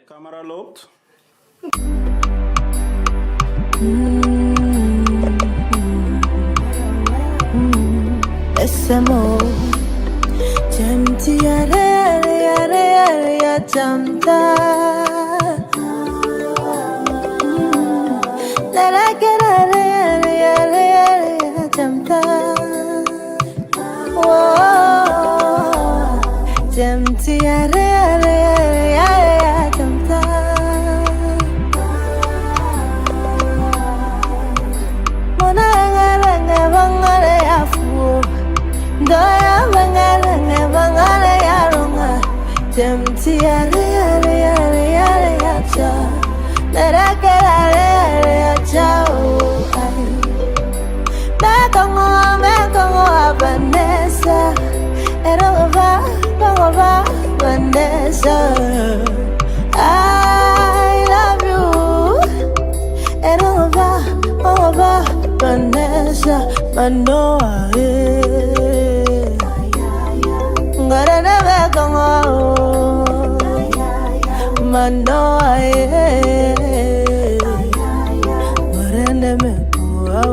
Camera loopt. SMO Jamti ya jamta ya jamta Jamti ya jamta Mona ngara bangare afu Doya bangare yaronga Jamti ya cha ya cha Mekongo Vanessa Erova Vanessa I love you Erova Vanessa Manoa Ngara Mekongo Manoa Ngara Mekongo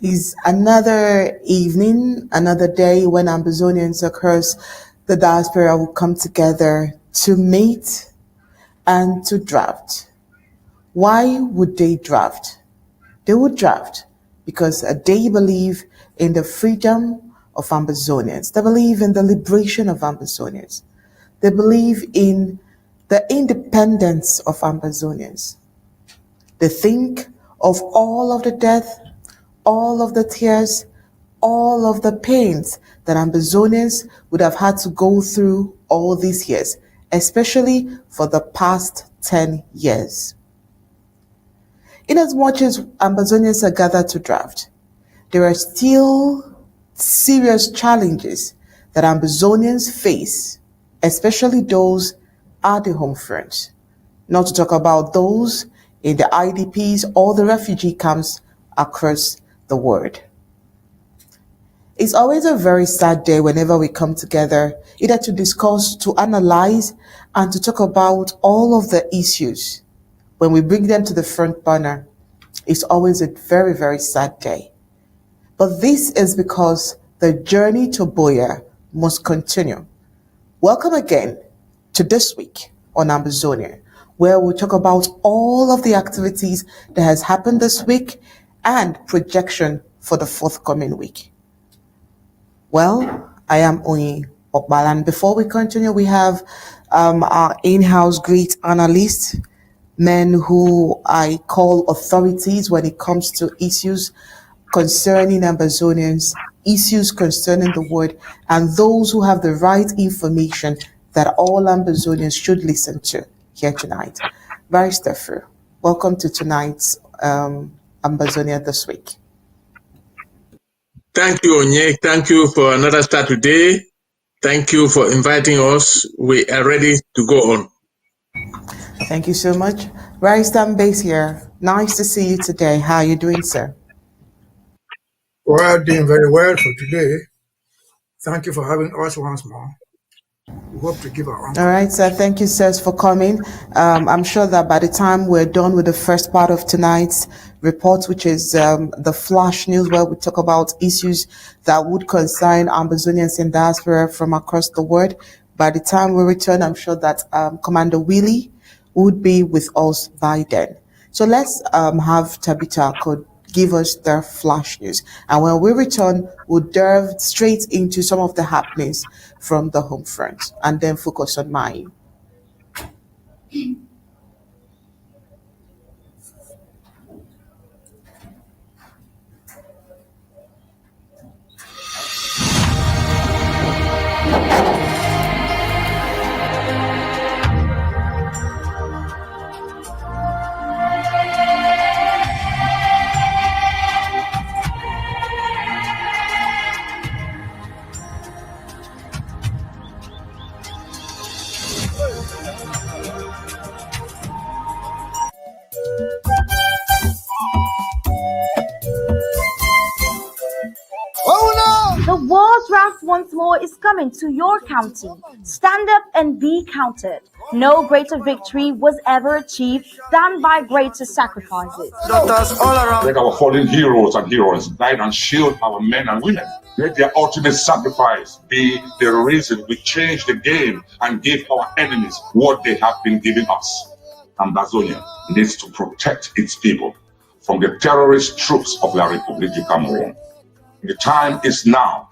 Is another evening, another day when Ambazonians across the diaspora will come together to meet and to draft. Why would they draft? They would draft because they believe in the freedom of Ambazonians. They believe in the liberation of Ambazonians. They believe in the independence of Ambazonians. They think of all of the death, all of the tears, all of the pains that Ambazonians would have had to go through all these years, especially for the past 10 years. Inasmuch as Ambazonians are gathered to draft, there are still serious challenges that Ambazonians face, especially those at the home front. Not to talk about those in the IDPs or the refugee camps across the world. It's always a very sad day whenever we come together, either to discuss, to analyze, and to talk about all of the issues. When we bring them to the front burner, it's always a very, very sad day. But this is because the journey to Boya must continue. Welcome again to This Week on Ambazonia, where we'll talk about all of the activities that has happened this week and projection for the forthcoming week. Well, I am Oyi Okbalan. Before we continue, we have our in-house great analysts, men who I call authorities when it comes to issues concerning Ambazonians, issues concerning the world, and those who have the right information that all Ambazonians should listen to here tonight. Barrister Fru, welcome to tonight's Ambazonia This Week. Thank you, Onye. Thank you for another start today. Thank you for inviting us. We are ready to go on. Thank you so much. Mbeseha, nice to see you today. How are you doing, sir? Well, doing very well for today. Thank you for having us once more. We hope to give our All right, sir. Thank you, sirs, for coming. I'm sure that by the time we're done with the first part of tonight's report, which is the flash news, where we talk about issues that would concern Ambazonians in diaspora from across the world, by the time we return, I'm sure that Commander Willy would be with us by then. So let's have Tabitha could give us the flash news. And when we return, we'll delve straight into some of the happenings from the home front and then focus on Manyu. The world's draft once more is coming to your county. Stand up and be counted. No greater victory was ever achieved than by greater sacrifices. Daughters all around. Let our fallen heroes and heroines guide and shield our men and women. Let their ultimate sacrifice be the reason we change the game and give our enemies what they have been giving us. Ambazonia needs to protect its people from the terrorist troops of La République du Cameroun. The time is now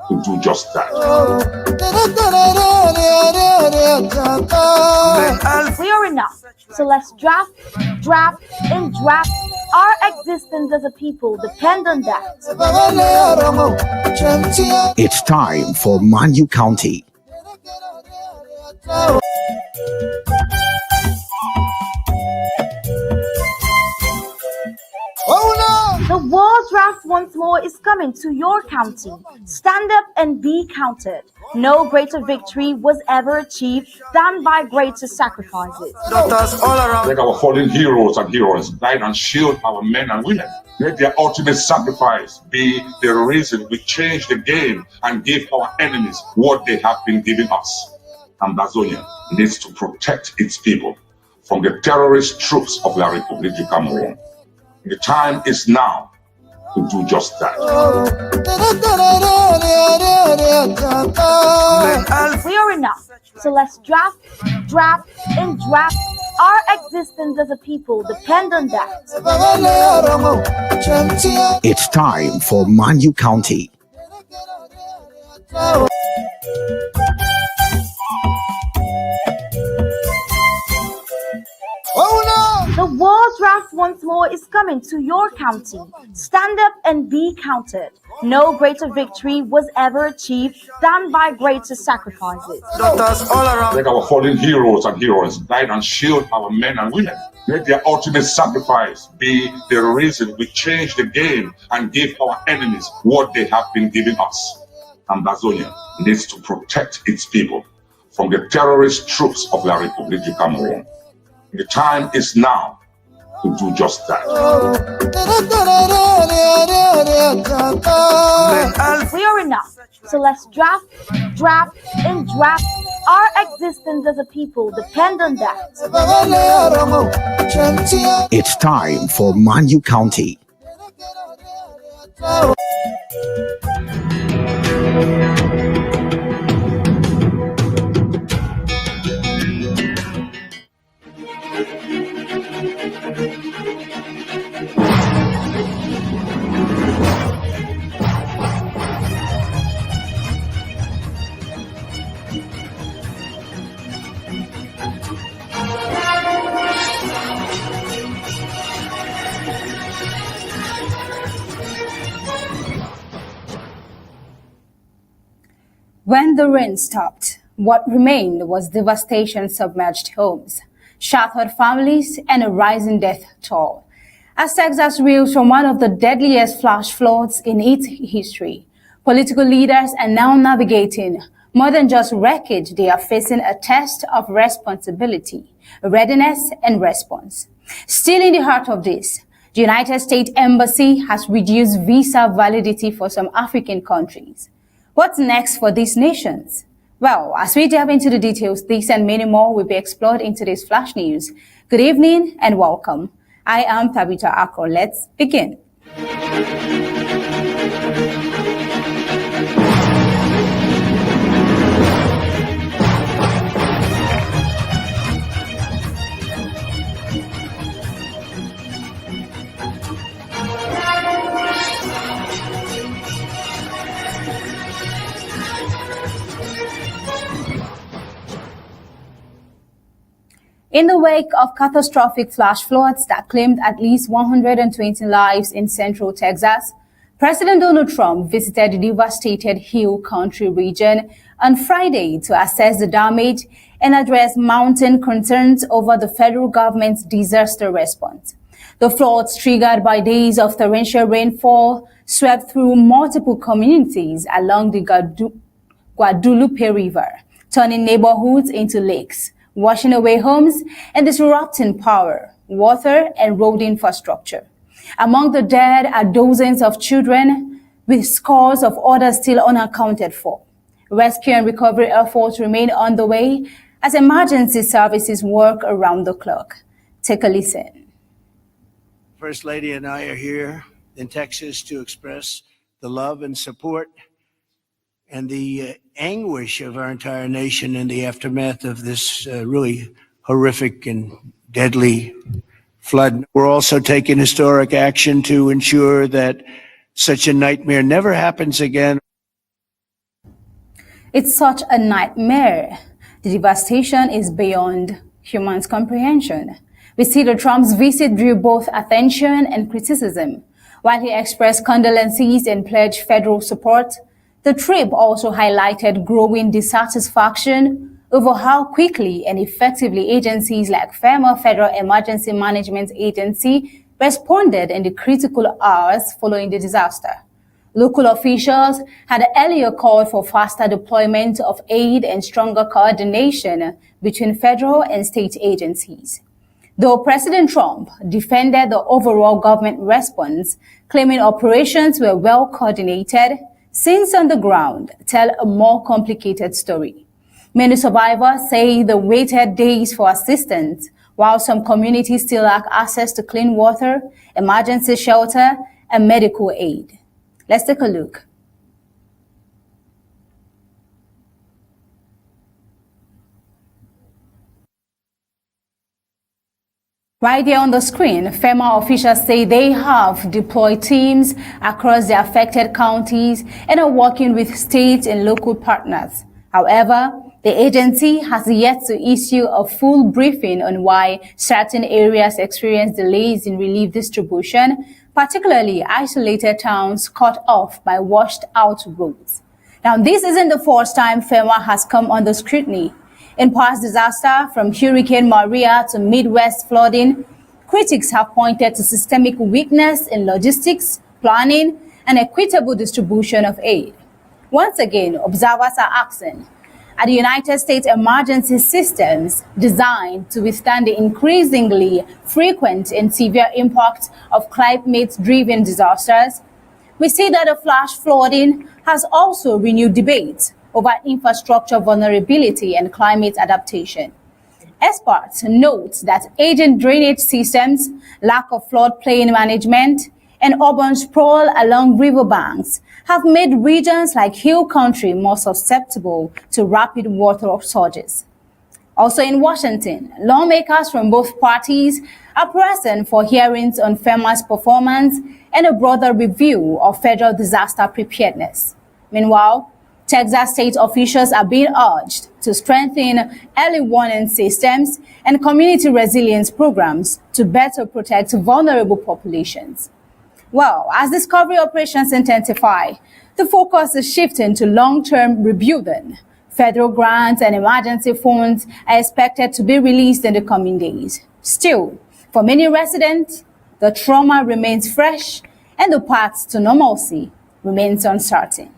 to do just that. We are enough, so let's draft, and draft. Our existence as a people depend on that. It's time for Manyu County. The world's draft once more is coming to your county. Stand up and be counted. No greater victory was ever achieved than by greater sacrifices. Daughters all around. Let our fallen heroes and heroines guide and shield our men and women. Let their ultimate sacrifice be the reason we change the game and give our enemies what they have been giving us. Ambazonia needs to protect its people from the terrorist troops of La République du Cameroun. The time is now to do just that. We are enough, so let's draft, and draft. Our existence as a people depend on that. It's time for Manyu County. The world's draft once more is coming to your county. Stand up and be counted. No greater victory was ever achieved than by greater sacrifices. Daughters all around. Let our fallen heroes and heroines guide and shield our men and women. Let their ultimate sacrifice be the reason we change the game and give our enemies what they have been giving us. Ambazonia needs to protect its people from the terrorist troops of La République du Cameroun. The time is now to do just that. We are enough, so let's draft, and draft. Our existence as a people depend on that. It's time for Manyu County. When the rain stopped, what remained was devastation, submerged homes, shattered families, and a rising death toll. As Texas reels from one of the deadliest flash floods in its history, political leaders are now navigating more than just wreckage. They are facing a test of responsibility. readiness, and response. Still in the heart of this, the United States Embassy has reduced visa validity for some African countries. What's next for these nations? Well, as we delve into the details, this and many more will be explored in today's Flash News. Good evening and welcome. I am Tabitha Akro. Let's begin. In the wake of catastrophic flash floods that claimed at least 120 lives in central Texas, President Donald Trump visited the devastated Hill Country region on Friday to assess the damage and address mounting concerns over the federal government's disaster response. The floods, triggered by days of torrential rainfall, swept through multiple communities along the Guadalupe River, turning neighborhoods into lakes, washing away homes and disrupting power, water, and road infrastructure. Among the dead are dozens of children, with scores of others still unaccounted for. Rescue and recovery efforts remain underway as emergency services work around the clock. Take a listen. First Lady and I are here in Texas to express the love and support and the anguish of our entire nation in the aftermath of this really horrific and deadly flood. We're also taking historic action to ensure that such a nightmare never happens again. It's such a nightmare. The devastation is beyond human's comprehension. We see that Trump's visit drew both attention and criticism. While he expressed condolences and pledged federal support, the trip also highlighted growing dissatisfaction over how quickly and effectively agencies like FEMA, Federal Emergency Management Agency, responded in the critical hours following the disaster. Local officials had earlier called for faster deployment of aid and stronger coordination between federal and state agencies. Though President Trump defended the overall government response, claiming operations were well coordinated, scenes on the ground tell a more complicated story. Many survivors say they waited days for assistance, while some communities still lack access to clean water, emergency shelter, and medical aid. Let's take a look. Right there on the screen, FEMA officials say they have deployed teams across the affected counties and are working with state and local partners. However, the agency has yet to issue a full briefing on why certain areas experience delays in relief distribution, particularly isolated towns cut off by washed-out roads. Now, this isn't the first time FEMA has come under scrutiny. In past disaster, from Hurricane Maria to Midwest flooding, critics have pointed to systemic weakness in logistics, planning, and equitable distribution of aid. Once again, observers are asking, are the United States emergency systems designed to withstand the increasingly frequent and severe impact of climate-driven disasters? We see that the flash flooding has also renewed debate over infrastructure vulnerability and climate adaptation. Experts note that aging drainage systems, lack of floodplain management, and urban sprawl along riverbanks have made regions like Hill Country more susceptible to rapid water surges. Also in Washington, lawmakers from both parties are present for hearings on FEMA's performance and a broader review of federal disaster preparedness. Meanwhile, Texas state officials are being urged to strengthen early warning systems and community resilience programs to better protect vulnerable populations. Well, as discovery operations intensify, the focus is shifting to long-term rebuilding. Federal grants and emergency funds are expected to be released in the coming days. Still, for many residents, the trauma remains fresh and the path to normalcy remains uncertain.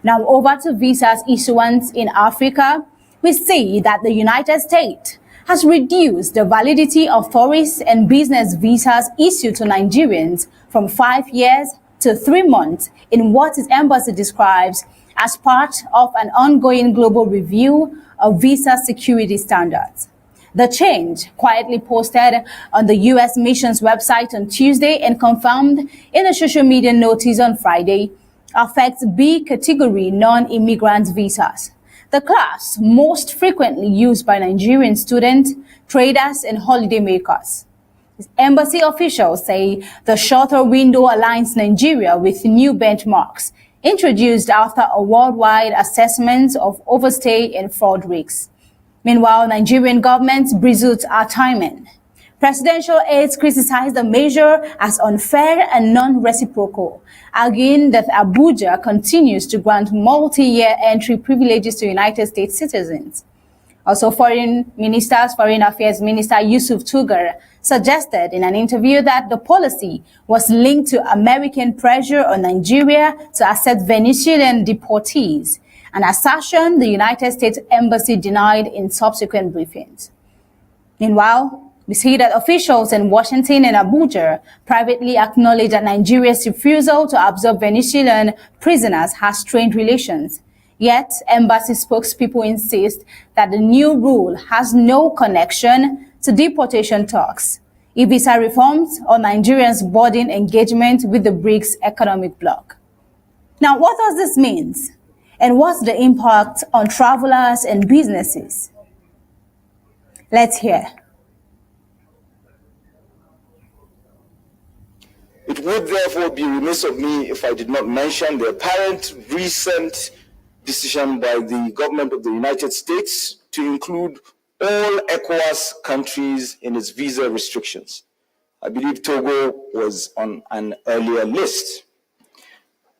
Now over to visas issuance in Africa, we see that the United States has reduced the validity of tourist and business visas issued to Nigerians from 5 years to 3 months in what its embassy describes as part of an ongoing global review of visa security standards. The change, quietly posted on the U.S. mission's website on Tuesday and confirmed in a social media notice on Friday, affects B category non-immigrant visas, the class most frequently used by Nigerian students, traders, and holidaymakers. Embassy officials say the shorter window aligns Nigeria with new benchmarks introduced after a worldwide assessment of overstay and fraud risks. Meanwhile, Nigerian government bristled at timing. Presidential aides criticized the measure as unfair and non-reciprocal, arguing that Abuja continues to grant multi-year entry privileges to United States citizens. Also, Foreign Affairs Minister Yusuf Tugar suggested in an interview that the policy was linked to American pressure on Nigeria to accept Venezuelan deportees, an assertion the United States Embassy denied in subsequent briefings. Meanwhile, we see that officials in Washington and Abuja privately acknowledge that Nigeria's refusal to absorb Venezuelan prisoners has strained relations. Yet, embassy spokespeople insist that the new rule has no connection to deportation talks, e-visa reforms, or Nigerians' budding engagement with the BRICS economic bloc. Now, what does this mean? And what's the impact on travelers and businesses? Let's hear. It would therefore be remiss of me if I did not mention the apparent recent decision by the government of the United States to include all ECOWAS countries in its visa restrictions. I believe Togo was on an earlier list.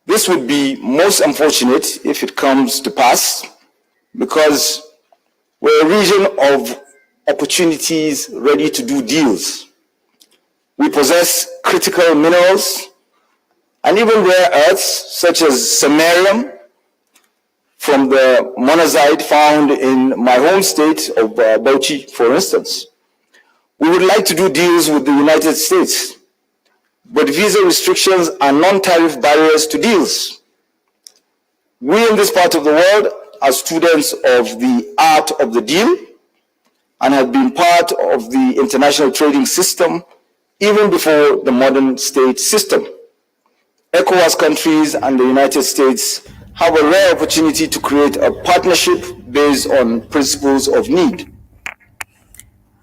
This would be most unfortunate if it comes to pass, because we're a region of opportunities ready to do deals. We possess critical minerals and even rare earths such as samarium from the monazite found in my home state of Bauchi, for instance. We would like to do deals with the United States, but visa restrictions are non-tariff barriers to deals. We in this part of the world are students of the art of the deal and have been part of the international trading system even before the modern state system. ECOWAS countries and the United States have a rare opportunity to create a partnership based on principles of need.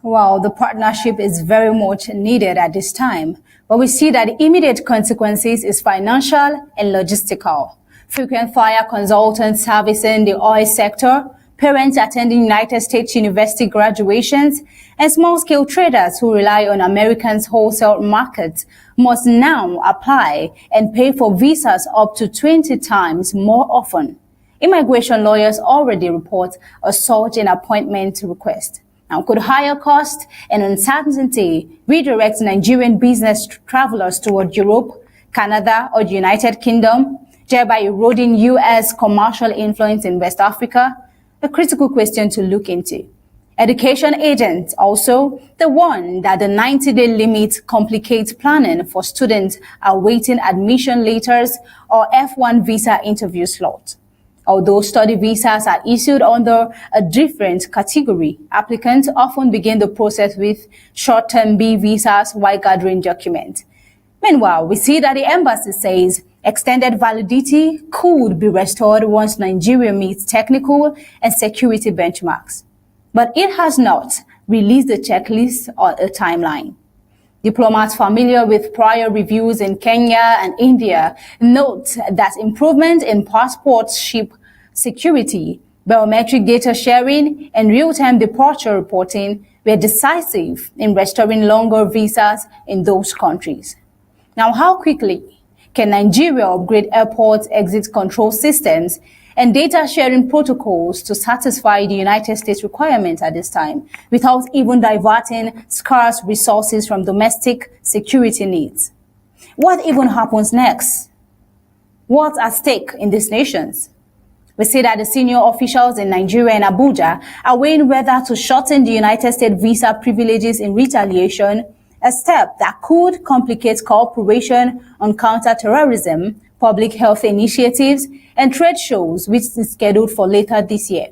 Well, the partnership is very much needed at this time, but we see that the immediate consequences is financial and logistical. Frequent flyer consultants servicing the oil sector, parents attending United States University graduations, and small-scale traders who rely on Americans' wholesale markets must now apply and pay for visas up to 20 times more often. Immigration lawyers already report a surge in appointment requests. Now, could higher cost and uncertainty redirect Nigerian business travelers toward Europe, Canada, or the United Kingdom, thereby eroding U.S. commercial influence in West Africa? A critical question to look into. Education agents also, the one that the 90-day limit complicates planning for students awaiting admission letters or F1 visa interview slots. Although study visas are issued under a different category, applicants often begin the process with short-term B visas while gathering documents. Meanwhile, we see that the embassy says extended validity could be restored once Nigeria meets technical and security benchmarks. But it has not released a checklist or a timeline. Diplomats familiar with prior reviews in Kenya and India note that improvement in passport ship security, biometric data sharing, and real-time departure reporting were decisive in restoring longer visas in those countries. Now, how quickly can Nigeria upgrade airport exit control systems and data sharing protocols to satisfy the United States requirements at this time without even diverting scarce resources from domestic security needs? What even happens next? What's at stake in these nations? We see that the senior officials in Nigeria and Abuja are weighing whether to shorten the United States visa privileges in retaliation, a step that could complicate cooperation on counter-terrorism, public health initiatives, and trade shows, which is scheduled for later this year.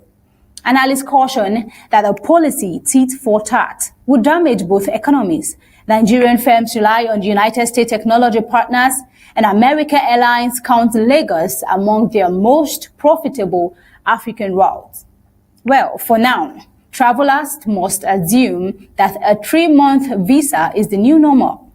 Analysts caution that a policy tit for tat would damage both economies. Nigerian firms rely on United States technology partners, and American Airlines count Lagos among their most profitable African routes. Well, for now, travelers must assume that a 3-month visa is the new normal.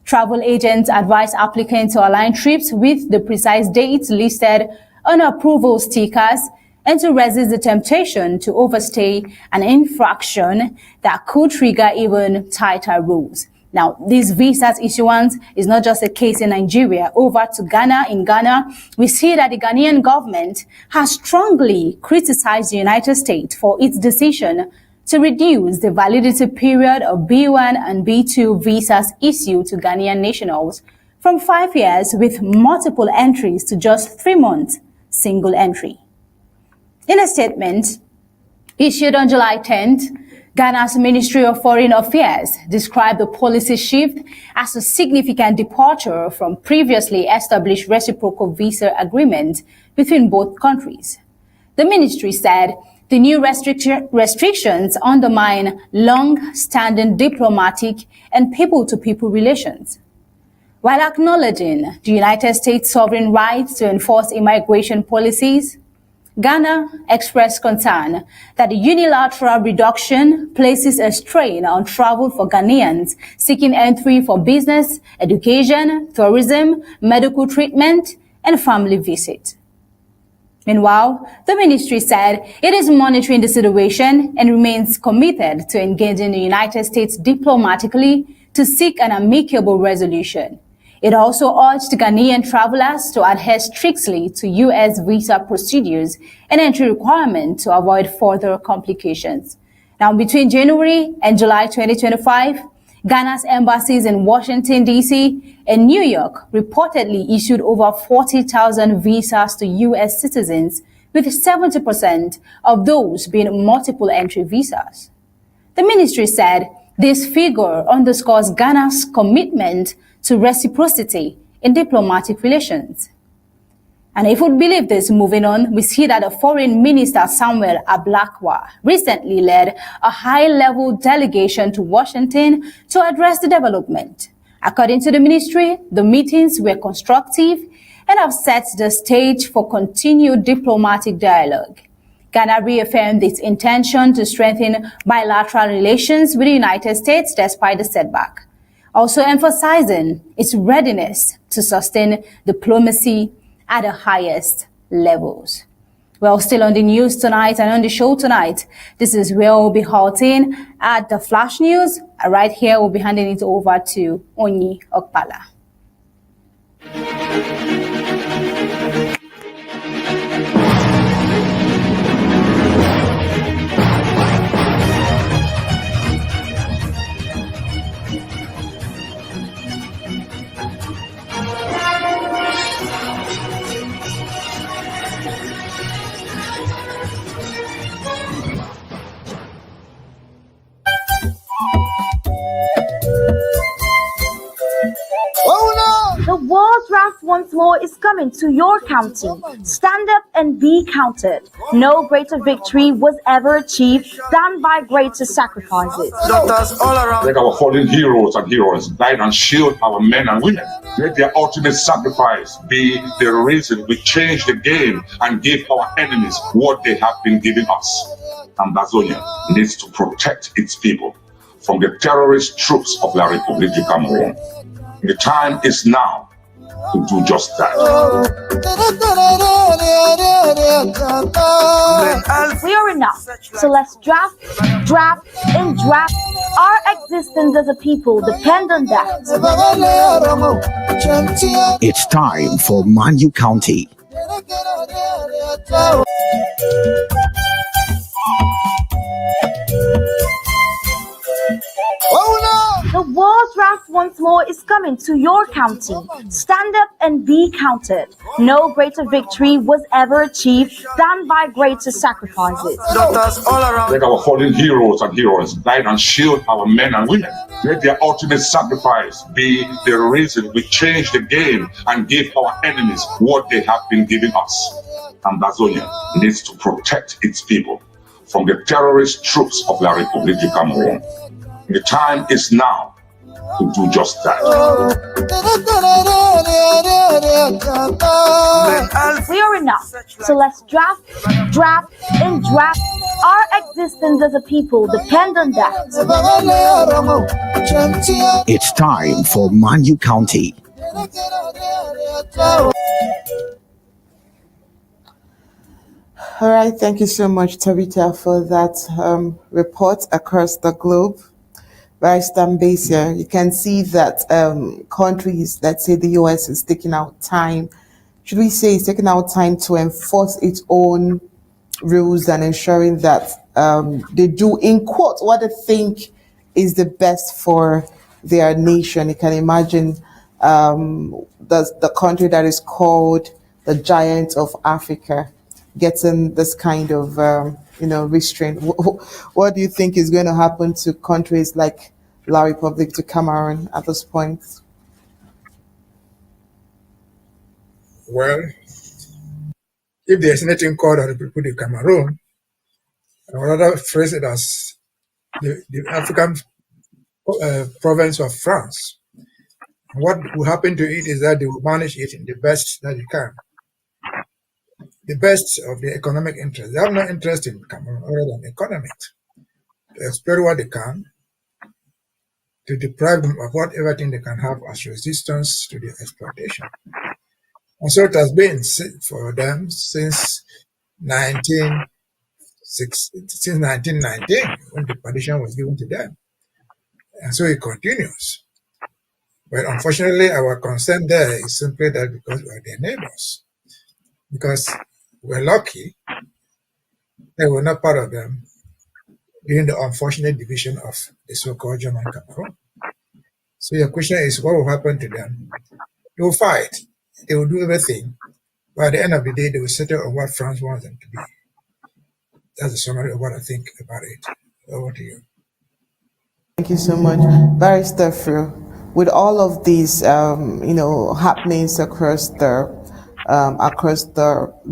Travel agents advise applicants to align trips with the precise dates listed on approval stickers and to resist the temptation to overstay an infraction that could trigger even tighter rules. Now, this visa's issuance is not just a case in Nigeria. Over to Ghana. In Ghana, we see that the Ghanaian government has strongly criticized the United States for its decision to reduce the validity period of B1 and B2 visas issued to Ghanaian nationals from 5 years with multiple entries to just 3 months, single entry. In a statement issued on July 10th, Ghana's Ministry of Foreign Affairs described the policy shift as a significant departure from previously established reciprocal visa agreements between both countries. The ministry said the new restrictions undermine long-standing diplomatic and people-to-people relations. While acknowledging the United States' sovereign rights to enforce immigration policies, Ghana expressed concern that the unilateral reduction places a strain on travel for Ghanaians seeking entry for business, education, tourism, medical treatment, and family visit. Meanwhile, the ministry said it is monitoring the situation and remains committed to engaging the United States diplomatically to seek an amicable resolution. It also urged Ghanaian travelers to adhere strictly to U.S. visa procedures and entry requirements to avoid further complications. Now, between January and July 2025, Ghana's embassies in Washington, D.C. and New York reportedly issued over 40,000 visas to U.S. citizens, with 70% of those being multiple entry visas. The ministry said this figure underscores Ghana's commitment to reciprocity in diplomatic relations. And if we believe this, moving on, we see that the Foreign Minister Samuel Ablakwa recently led a high-level delegation to Washington to address the development. According to the ministry, the meetings were constructive and have set the stage for continued diplomatic dialogue. Ghana reaffirmed its intention to strengthen bilateral relations with the United States despite the setback, also emphasizing its readiness to sustain diplomacy at the highest levels. Well, still on the news tonight and on the show tonight, this is where we'll be halting at the Flash News. Right here, we'll be handing it over to Onyi Okpala. The World Draft once more is coming to your county. Stand up and be counted. No greater victory was ever achieved than by greater sacrifices. Doctors all around. Let our fallen heroes and heroines guide and shield our men and women. Let their ultimate sacrifice be the reason we change the game and give our enemies what they have been giving us. Ambazonians needs to protect its people from the terrorist troops of La République du Cameroun. The time is now to do just that. We are enough, so let's draft, and draft. Our existence as a people depend on that. It's time for Manyu County. The The war draft once more is coming to your county. Stand up and be counted. No greater victory was ever achieved than by greater sacrifices. Let our fallen heroes and heroines guide and shield our men and women. Let their ultimate sacrifice be the reason we change the game and give our enemies what they have been giving us. Ambazonians needs to protect its people from the terrorist troops of La République du Cameroun. The time is now to do just that. We are enough, so let's draft, and draft. Our existence as a people depend on that. It's time for Manyu County. All right, thank you so much, Tabitha, for that report across the globe. Barrister Mbeseha, you can see that countries, let's say the US, is taking out time. Should we say it's taking out time to enforce its own rules and ensuring that they do, in quote, what they think is the best for their nation? You can imagine the country that is called the Giant of Africa getting this kind of restraint. What do you think is going to happen to countries like La République du Cameroun at this point? Well, if there's anything called La République du Cameroun, I would rather phrase it as the African province of France. What will happen to it is that they will manage it in the best that they can. The best of the economic interest. They have no interest in Cameroun other than economics. To exploit what they can, to deprive them of whatever thing they can have as resistance to the exploitation. And so it has been for them since 1919, when the partition was given to them. And so it continues. But unfortunately, our concern there is simply that because we are their neighbors. Because we're lucky that we're not part of them during the unfortunate division of the so-called German Cameroon. So your question is, what will happen to them? They will fight. They will do everything. But at the end of the day, they will settle on what France wants them to be. That's the summary of what I think about it. Over to you. Thank you so much. Barrister Fru, with all of these, happenings across the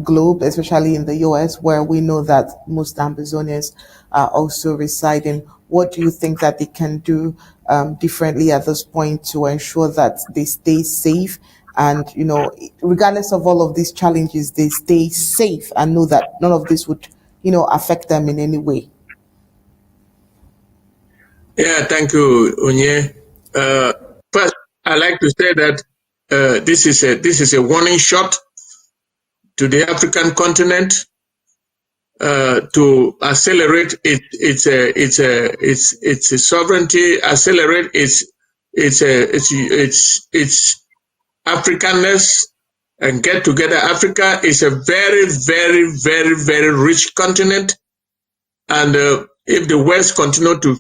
globe, especially in the US, where we know that most Ambazonians are also residing, what do you think that they can do differently at this point to ensure that they stay safe and, regardless of all of these challenges, they stay safe and know that none of this would, affect them in any way? Yeah, thank you, Onye. First, I like to say that this is a warning shot to the African continent to accelerate its sovereignty, accelerate its Africanness, and get together. Africa is a very, very, very, very rich continent, and if the West continue to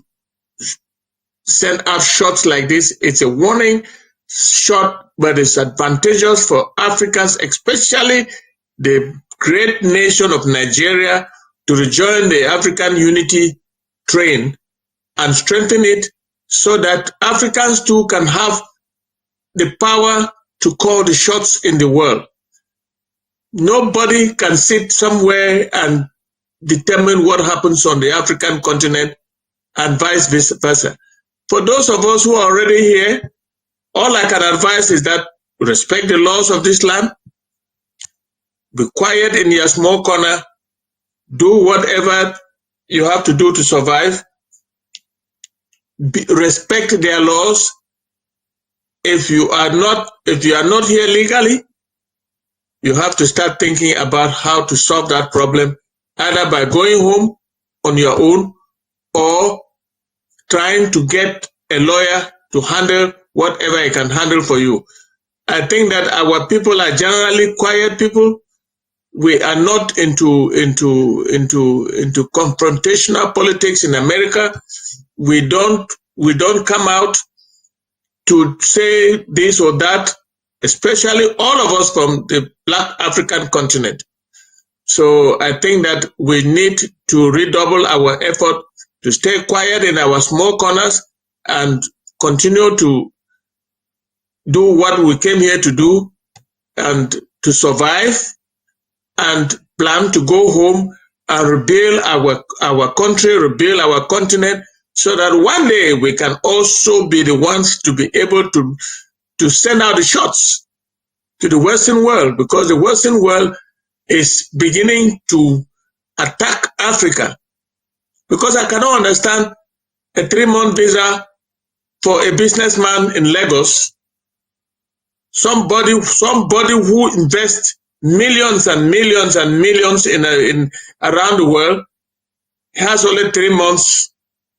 send out shots like this, it's a warning shot, but it's advantageous for Africans, especially the great nation of Nigeria, to rejoin the African unity train and strengthen it so that Africans too can have the power to call the shots in the world. Nobody can sit somewhere and determine what happens on the African continent and vice versa. For those of us who are already here, all I can advise is that respect the laws of this land, be quiet in your small corner, do whatever you have to do to survive, respect their laws. If you are not here legally, you have to start thinking about how to solve that problem, either by going home on your own or trying to get a lawyer to handle whatever he can handle for you. I think that our people are generally quiet people. We are not into confrontational politics in America. We don't come out to say this or that, especially all of us from the Black African continent. So I think that we need to redouble our effort to stay quiet in our small corners and continue to do what we came here to do and to survive and plan to go home and rebuild our country, rebuild our continent, so that one day we can also be the ones to be able to send out the shots to the Western world, because the Western world is beginning to attack Africa. Because I cannot understand a 3-month visa for a businessman in Lagos, somebody who invests millions and millions and millions in around the world, has only 3 months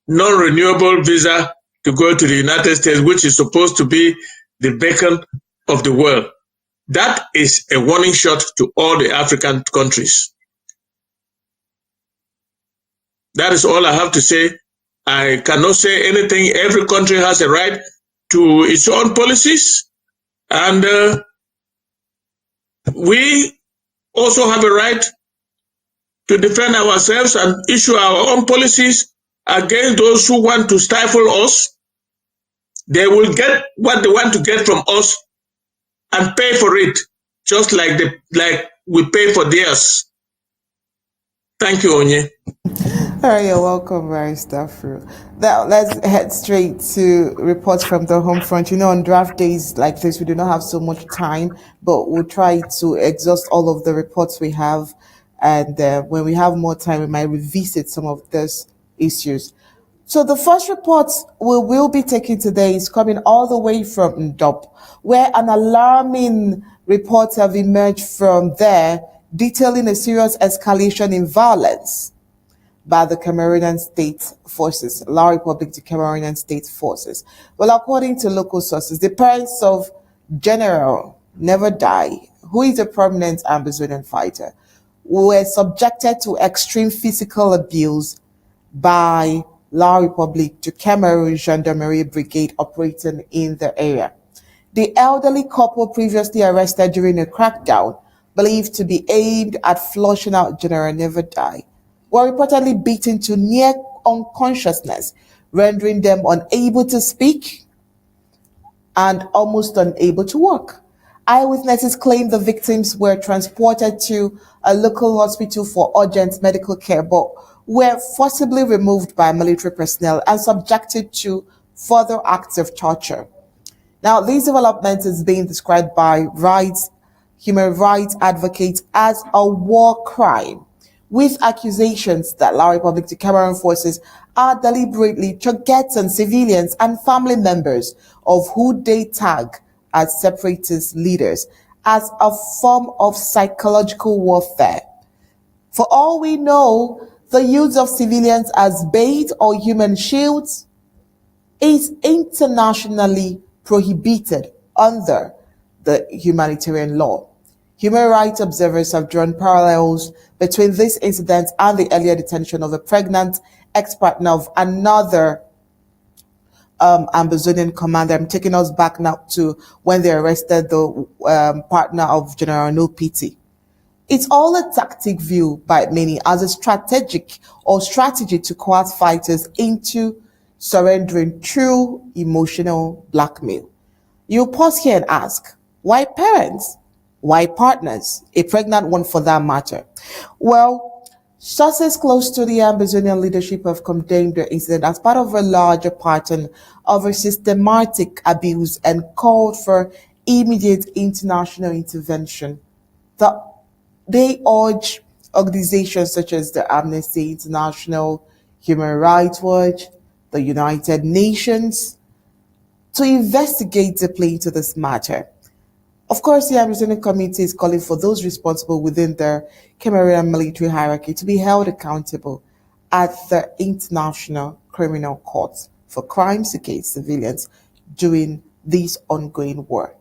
non-renewable visa to go to the United States, which is supposed to be the beacon of the world. That is a warning shot to all the African countries. That is all I have to say. I cannot say anything. Every country has a right to its own policies, and we also have a right to defend ourselves and issue our own policies against those who want to stifle us. They will get what they want to get from us and pay for it, just like we pay for theirs. Thank you, Onye. All right, you're welcome, Barrister Fru. Now, let's head straight to reports from the home front. You know, on draft days like this, we do not have so much time, but we'll try to exhaust all of the reports we have. And when we have more time, we might revisit some of these issues. So the first report we will be taking today is coming all the way from Ndop, where an alarming reports have emerged from there detailing a serious escalation in violence by the Cameroonian state forces, La Republic de Cameroonian state forces. Well, according to local sources, the parents of General Never Die, who is a prominent Ambazonian fighter, were subjected to extreme physical abuse by La Republic de Cameroon Gendarmerie Brigade operating in the area. The elderly couple previously arrested during a crackdown, believed to be aimed at flushing out General Never Die, were reportedly beaten to near unconsciousness, rendering them unable to speak and almost unable to walk. Eyewitnesses claim the victims were transported to a local hospital for urgent medical care, but were forcibly removed by military personnel and subjected to further acts of torture. Now, this development is being described by human rights advocates as a war crime, with accusations that La Republic de Cameroon forces are deliberately targeting civilians and family members of who they tag as separatist leaders as a form of psychological warfare. For all we know, the use of civilians as bait or human shields is internationally prohibited under the humanitarian law. Human rights observers have drawn parallels between this incident and the earlier detention of a pregnant ex-partner of another Ambazonian commander. I'm taking us back now to when they arrested the partner of General Nsoh. It's all a tactic view by many as a strategy to coerce fighters into surrendering through emotional blackmail. You pause here and ask, why parents? Why partners? A pregnant one for that matter. Well, sources close to the Ambazonian leadership have condemned the incident as part of a larger pattern of a systematic abuse and called for immediate international intervention. They urge organizations such as the Amnesty International, Human Rights Watch, the United Nations to investigate deeply into this matter. Of course, the Ambazonian community is calling for those responsible within the Cameroonian military hierarchy to be held accountable at the International Criminal Court for crimes against civilians during this ongoing war.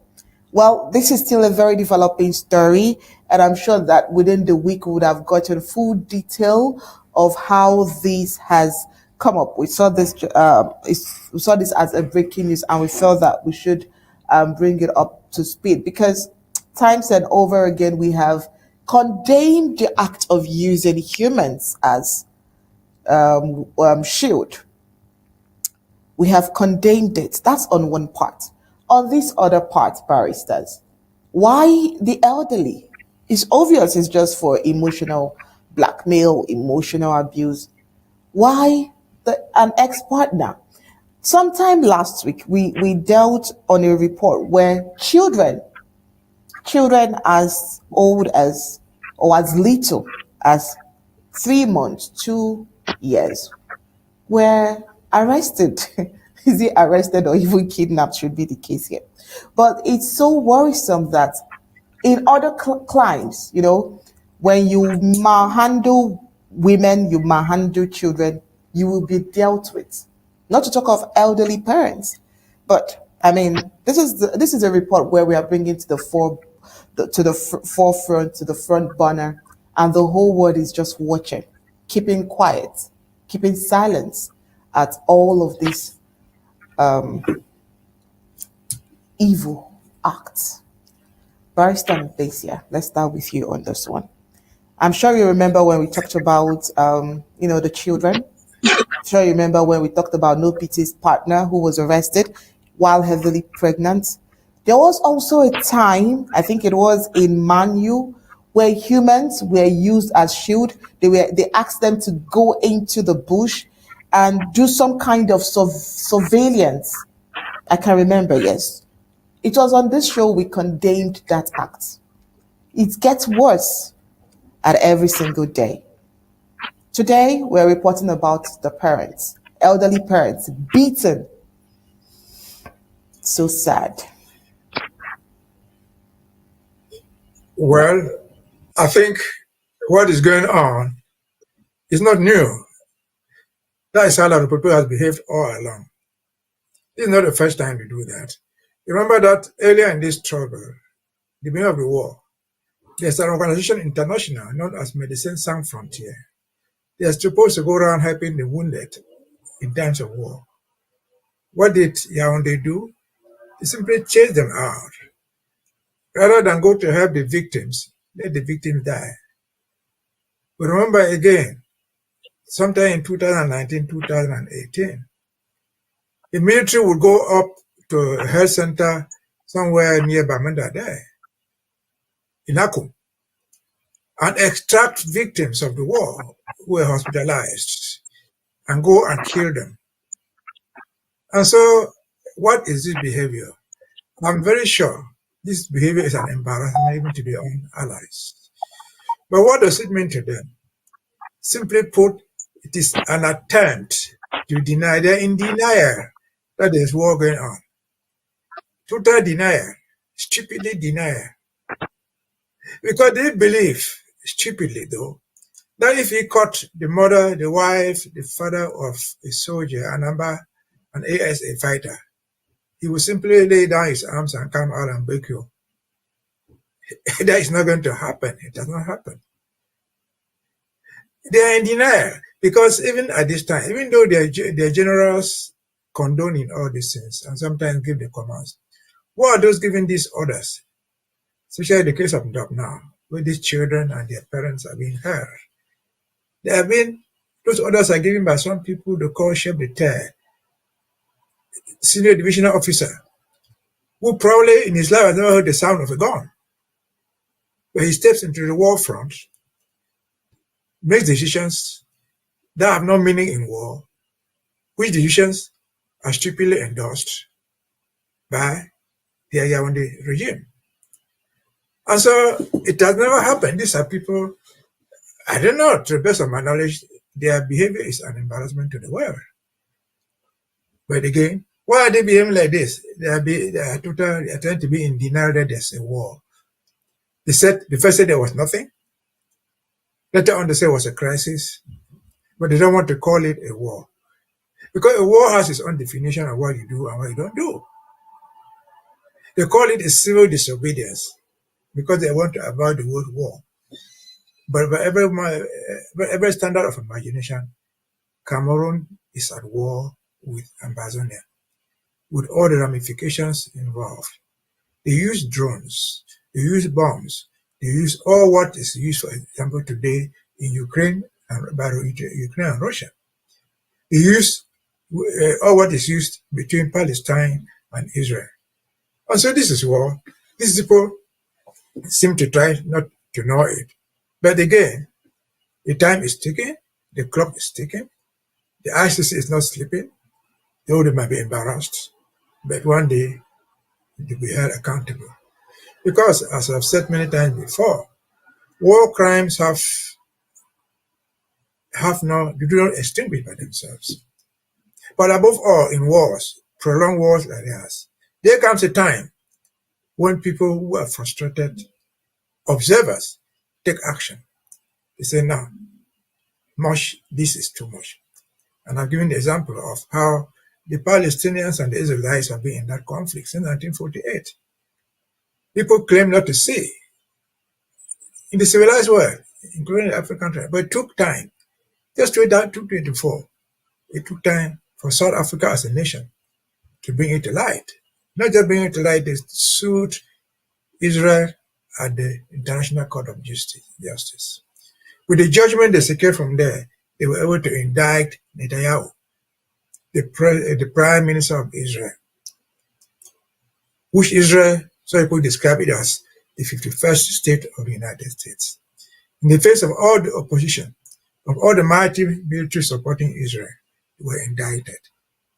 Well, this is still a very developing story, and I'm sure that within the week we would have gotten full detail of how this has come up. We saw this. We saw this as a breaking news, and we felt that we should bring it up to speed because times and over again we have condemned the act of using humans as shield. We have condemned it. That's on one part. On this other part, barristers, why the elderly? It's obvious it's just for emotional blackmail, emotional abuse. Why an ex-partner? Sometime last week, we dealt on a report where children as old as or as little as 3 months, 2 years were arrested. Is he arrested or even kidnapped should be the case here. But it's so worrisome that in other climes, when you manhandle women, you manhandle children, you will be dealt with. Not to talk of elderly parents. But I mean, this is a report where we are bringing to the forefront, to the front burner, and the whole world is just watching, keeping quiet, keeping silence at all of these evil acts. Barrister Mbeseha, let's start with you on this one. I'm sure you remember when we talked about, the children. I'm sure you remember when we talked about No Pity's partner who was arrested while heavily pregnant. There was also a time, I think it was in Manyu, where humans were used as shield. They asked them to go into the bush and do some kind of surveillance. I can remember, yes. It was on this show we condemned that act. It gets worse at every single day. Today, we're reporting about the parents, elderly parents, beaten. So sad. Well, I think what is going on is not new. That is how the people has behaved all along. This is not the first time we do that. Remember that earlier in this struggle, the beginning of the war, there's an organization international known as Médecins Sans Frontières. They are supposed to go around helping the wounded in times of war. What did Yaoundé do? They simply chased them out. Rather than go to help the victims, let the victims die. But remember again, sometime in 2019, 2018, the military would go up to a health center somewhere near Bamenda there, in Akum, and extract victims of the war who were hospitalized and go and kill them. And so, what is this behavior? I'm very sure this behavior is an embarrassment even to their own allies. But what does it mean to them? Simply put, it is an attempt to deny. They're in denial that there's war going on. Total denial, stupidly denial. Because they believe, stupidly though, that if he caught the mother, the wife, the father of a soldier, an ASA fighter, he will simply lay down his arms and come out and break you. That is not going to happen. It does not happen. They are in denial because even at this time, even though their generals condoning all these things and sometimes give the commands, what are those giving these orders? Especially the case of Ndop now, where these children and their parents are being held. Those orders are given by some people they call chef d'etat, senior divisional officer, who probably in his life has never heard the sound of a gun. But he steps into the war front, makes decisions that have no meaning in war, which decisions are stupidly endorsed by the Yaoundé regime. And so it has never happened. These are people, I don't know, to the best of my knowledge, their behavior is an embarrassment to the world. But again, why are they behaving like this? They are trying to be in denial that there's a war. They first said there was nothing. Later on they said it was a crisis. But they don't want to call it a war. Because a war has its own definition of what you do and what you don't do. They call it a civil disobedience because they want to avoid the word war. But by every standard of imagination, Cameroon is at war with Ambazonia, with all the ramifications involved. They use drones, they use bombs, they use all what is used, for example, today in Ukraine and Ukraine and Russia. They use all what is used between Palestine and Israel. And so this is war. These people seem to try not to know it. But again, the time is ticking, the clock is ticking, the ICC is not sleeping, though they might be embarrassed, but one day they'll be held accountable. Because, as I've said many times before, war crimes do not extinguish by themselves. But above all, in wars, prolonged wars like this, there comes a time when people who are frustrated observers take action. They say, no, this is too much. And I've given the example of how the Palestinians and the Israelites have been in that conflict since 1948. People claim not to see in the civilized world, including the African country, but it took time. Just 2024, it took time for South Africa as a nation to bring it to light. Not just bring it to light, they sued Israel at the International Court of Justice. With the judgment they secured from there, they were able to indict Netanyahu, the Prime Minister of Israel, which Israel, so people describe it as the 51st state of the United States. In the face of all the opposition, of all the mighty military supporting Israel, they were indicted.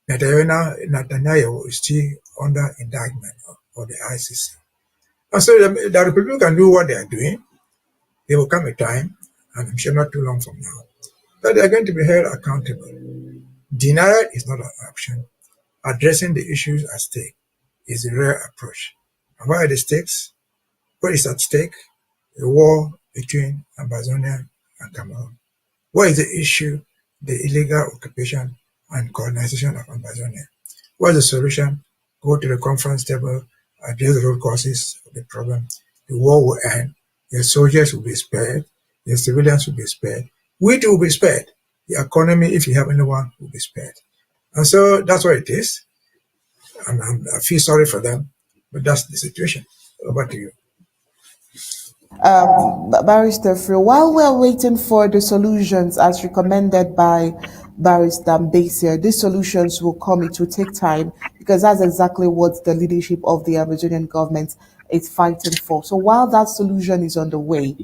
Netanyahu is still under indictment of the ICC. And so the people can do what they are doing. There will come a time, and I'm sure not too long from now, that they are going to be held accountable. Denial is not an option. Addressing the issues at stake is the real approach. And what are the stakes? What is at stake? A war between Ambazonia and Cameroon. What is the issue? The illegal occupation and colonization of Ambazonia. What is the solution? Go to the conference table, address the root causes of the problem. The war will end. Your soldiers will be spared. Your civilians will be spared. We too will be spared. The economy, if you have anyone, will be spared. And so that's what it is. And I feel sorry for them, but that's the situation. Over to you. Barrister Fru, while we're waiting for the solutions as recommended by Barrister Mbeseha, these solutions will come. It will take time because that's exactly what the leadership of the Ambazonian government is fighting for. So while that solution is on the way,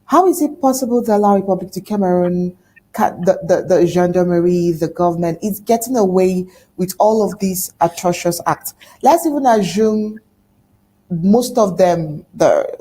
how is it possible to allow Republic to Cameroon, the gendarmerie, the government is getting away with all of these atrocious acts? Let's even assume most of them,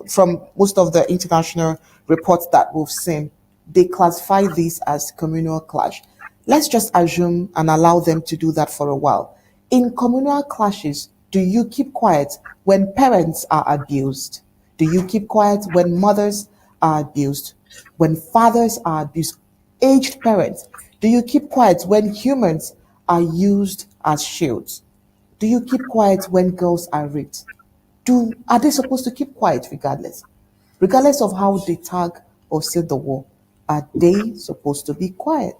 from most of the international reports that we've seen, they classify this as communal clash. Let's just assume and allow them to do that for a while. In communal clashes, do you keep quiet when parents are abused? Do you keep quiet when mothers are abused? When fathers are abused? Aged parents? Do you keep quiet when humans are used as shields? Do you keep quiet when girls are raped? Are they supposed to keep quiet regardless? Regardless of how they tag or say the war, are they supposed to be quiet?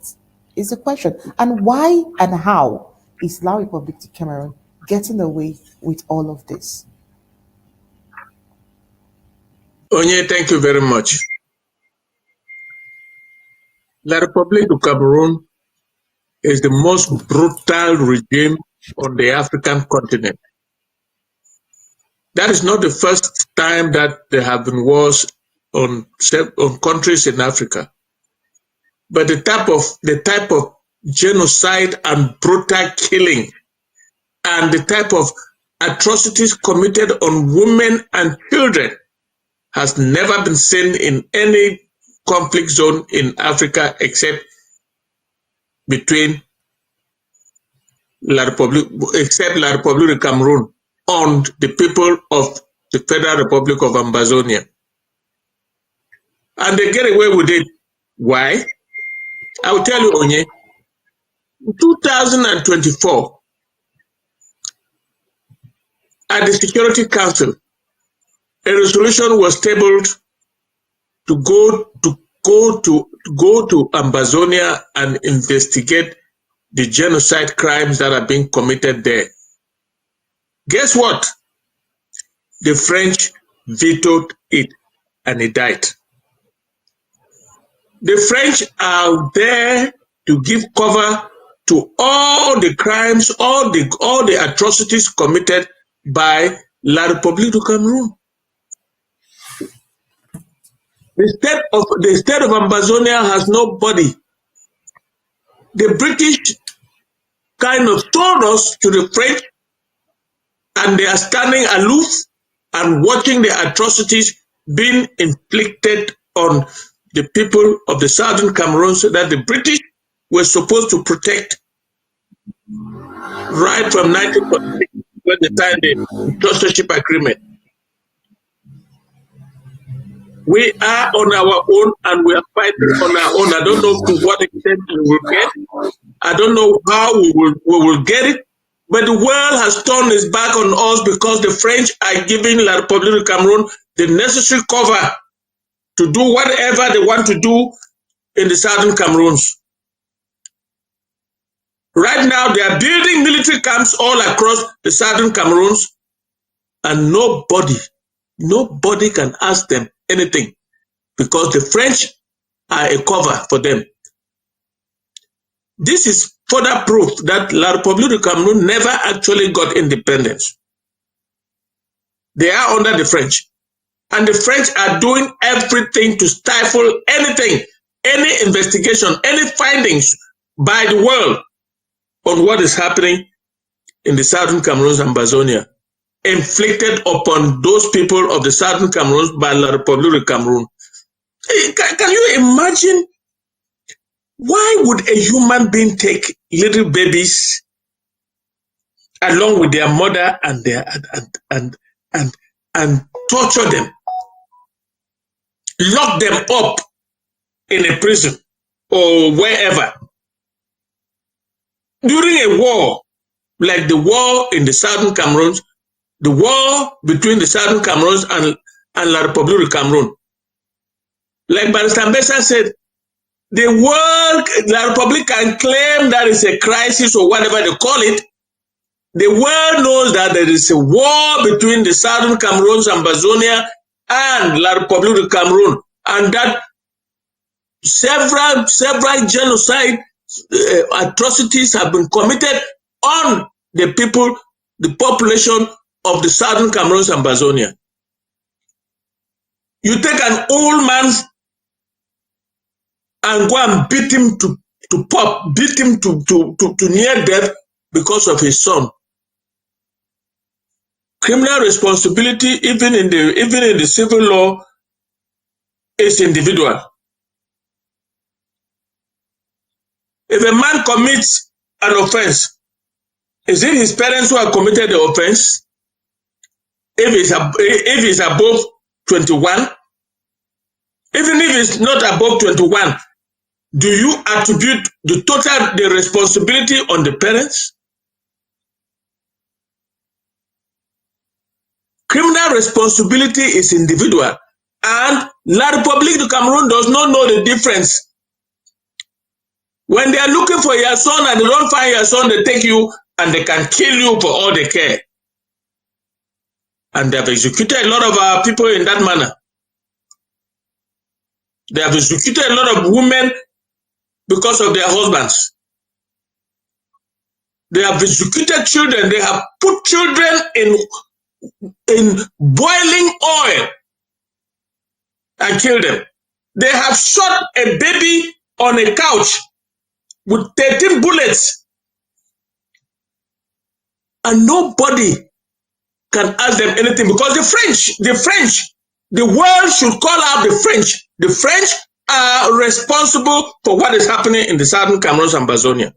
Is the question. And why and how is La Republic de Cameroon getting away with all of this? Onye, thank you very much. La Republic of Cameroon is the most brutal regime on the African continent. That is not the first time that there have been wars on countries in Africa. But the type of genocide and brutal killing and the type of atrocities committed on women and children has never been seen in any conflict zone in Africa except between La Republic de Cameroon and the people of the Federal Republic of Ambazonia. And they get away with it. Why? I will tell you, Onye. In 2024, at the Security Council, a resolution was tabled to go to go to Ambazonia and investigate the genocide crimes that are being committed there. Guess what? The French vetoed it and it died. The French are there to give cover to all the crimes, all the atrocities committed by La République du Cameroun. The state of Ambazonia has nobody. The British kind of told us to the French, and they are standing aloof and watching the atrocities being inflicted on the people of the southern Cameroon, so that the British were supposed to protect right from 1946 when they signed the Trustership Agreement. We are on our own and we are fighting on our own. I don't know to what extent we will get. I don't know how we will get it. But the world has turned its back on us because the French are giving La République du Cameroun the necessary cover to do whatever they want to do in the southern Cameroons. Right now, they are building military camps all across the southern Cameroons, and nobody can ask them anything because the French are a cover for them. This is further proof that La République du Cameroun never actually got independence. They are under the French. And the French are doing everything to stifle anything, any investigation, any findings by the world on what is happening in the southern Cameroons and Ambazonia, inflicted upon those people of the southern Cameroons by La République du Cameroun. Can you imagine? Why would a human being take little babies along with their mother and torture them, lock them up in a prison or wherever during a war like the war in the southern Cameroons, the war between the southern Cameroons and La République du Cameroun? Like Mbeseha said, the world, La République can claim that it's a crisis or whatever they call it. The world knows that there is a war between the southern Cameroons, Ambazonia, and La République du Cameroun, and that several genocide atrocities have been committed on the people, the population of the southern Cameroons, Ambazonia. You take an old man and go and beat him beat him to near death because of his son. Criminal responsibility, even in the civil law, is individual. If a man commits an offense, is it his parents who have committed the offense? If he's above 21, even if it's not above 21, do you attribute the responsibility on the parents? Criminal responsibility is individual, and La République du Cameroun does not know the difference. When they are looking for your son and they don't find your son, they take you and they can kill you for all they care. And they have executed a lot of our people in that manner. They have executed a lot of women because of their husbands. They have executed children. They have put children in boiling oil and killed them. They have shot a baby on a couch with 13 bullets, and nobody can ask them anything because the world should call out the French. The French are responsible for what is happening in the southern Cameroon and Ambazonia,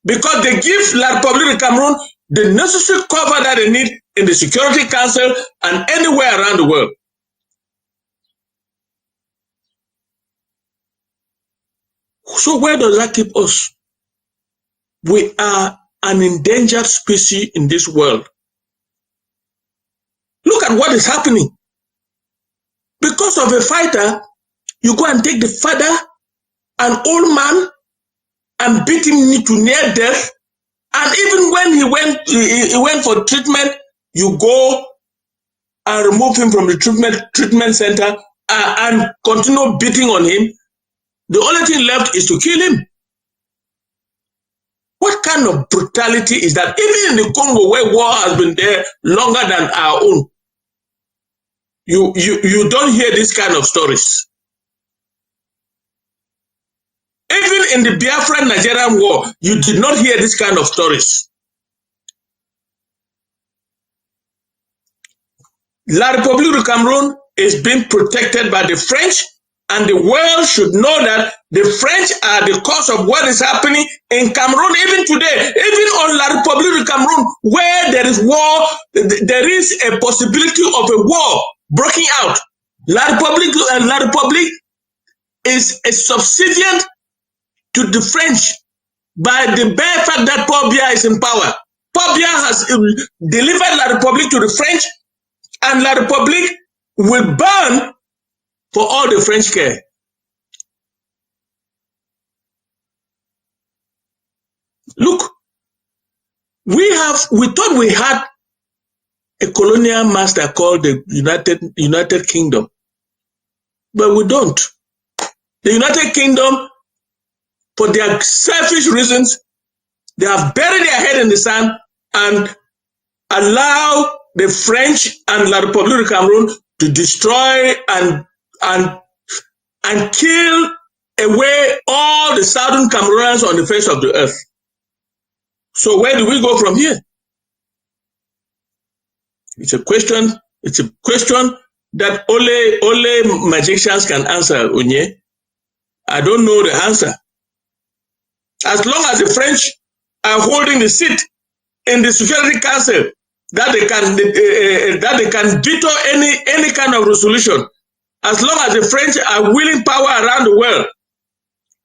because they give La République du Cameroun the necessary cover that they need in the Security Council and anywhere around the world. So where does that keep us? We are an endangered species in this world. Look at what is happening. Because of a fighter, You go and take the father, an old man, and beat him to near death. And even when he went for treatment, you go and remove him from the treatment center and continue beating on him. The only thing left is to kill him. What kind of brutality is that? Even in the Congo, where war has been there longer than our own, you don't hear this kind of stories. Even in the Biafran-Nigerian war, you did not hear this kind of stories. La République du Cameroun is being protected by the French, and the world should know that the French are the cause of what is happening in Cameroon even today. Even on La République du Cameroun, where there is war, there is a possibility of a war breaking out. La République is a subservient to the French by the bare fact that Paul Biya is in power. Paul Biya has delivered La République to the French, and La République will burn for all the French care. Look, we thought we had a colonial master called the United Kingdom, but we don't. The United Kingdom, for their selfish reasons, they have buried their head in the sand and allow the French and La République du Cameroun to destroy and kill away all the southern Cameroonians on the face of the earth. So where do we go from here? It's a question that only magicians can answer, Unye. I don't know the answer. As long as the French are holding the seat in the Security Council, that they can veto any kind of resolution. As long as the French are wielding power around the world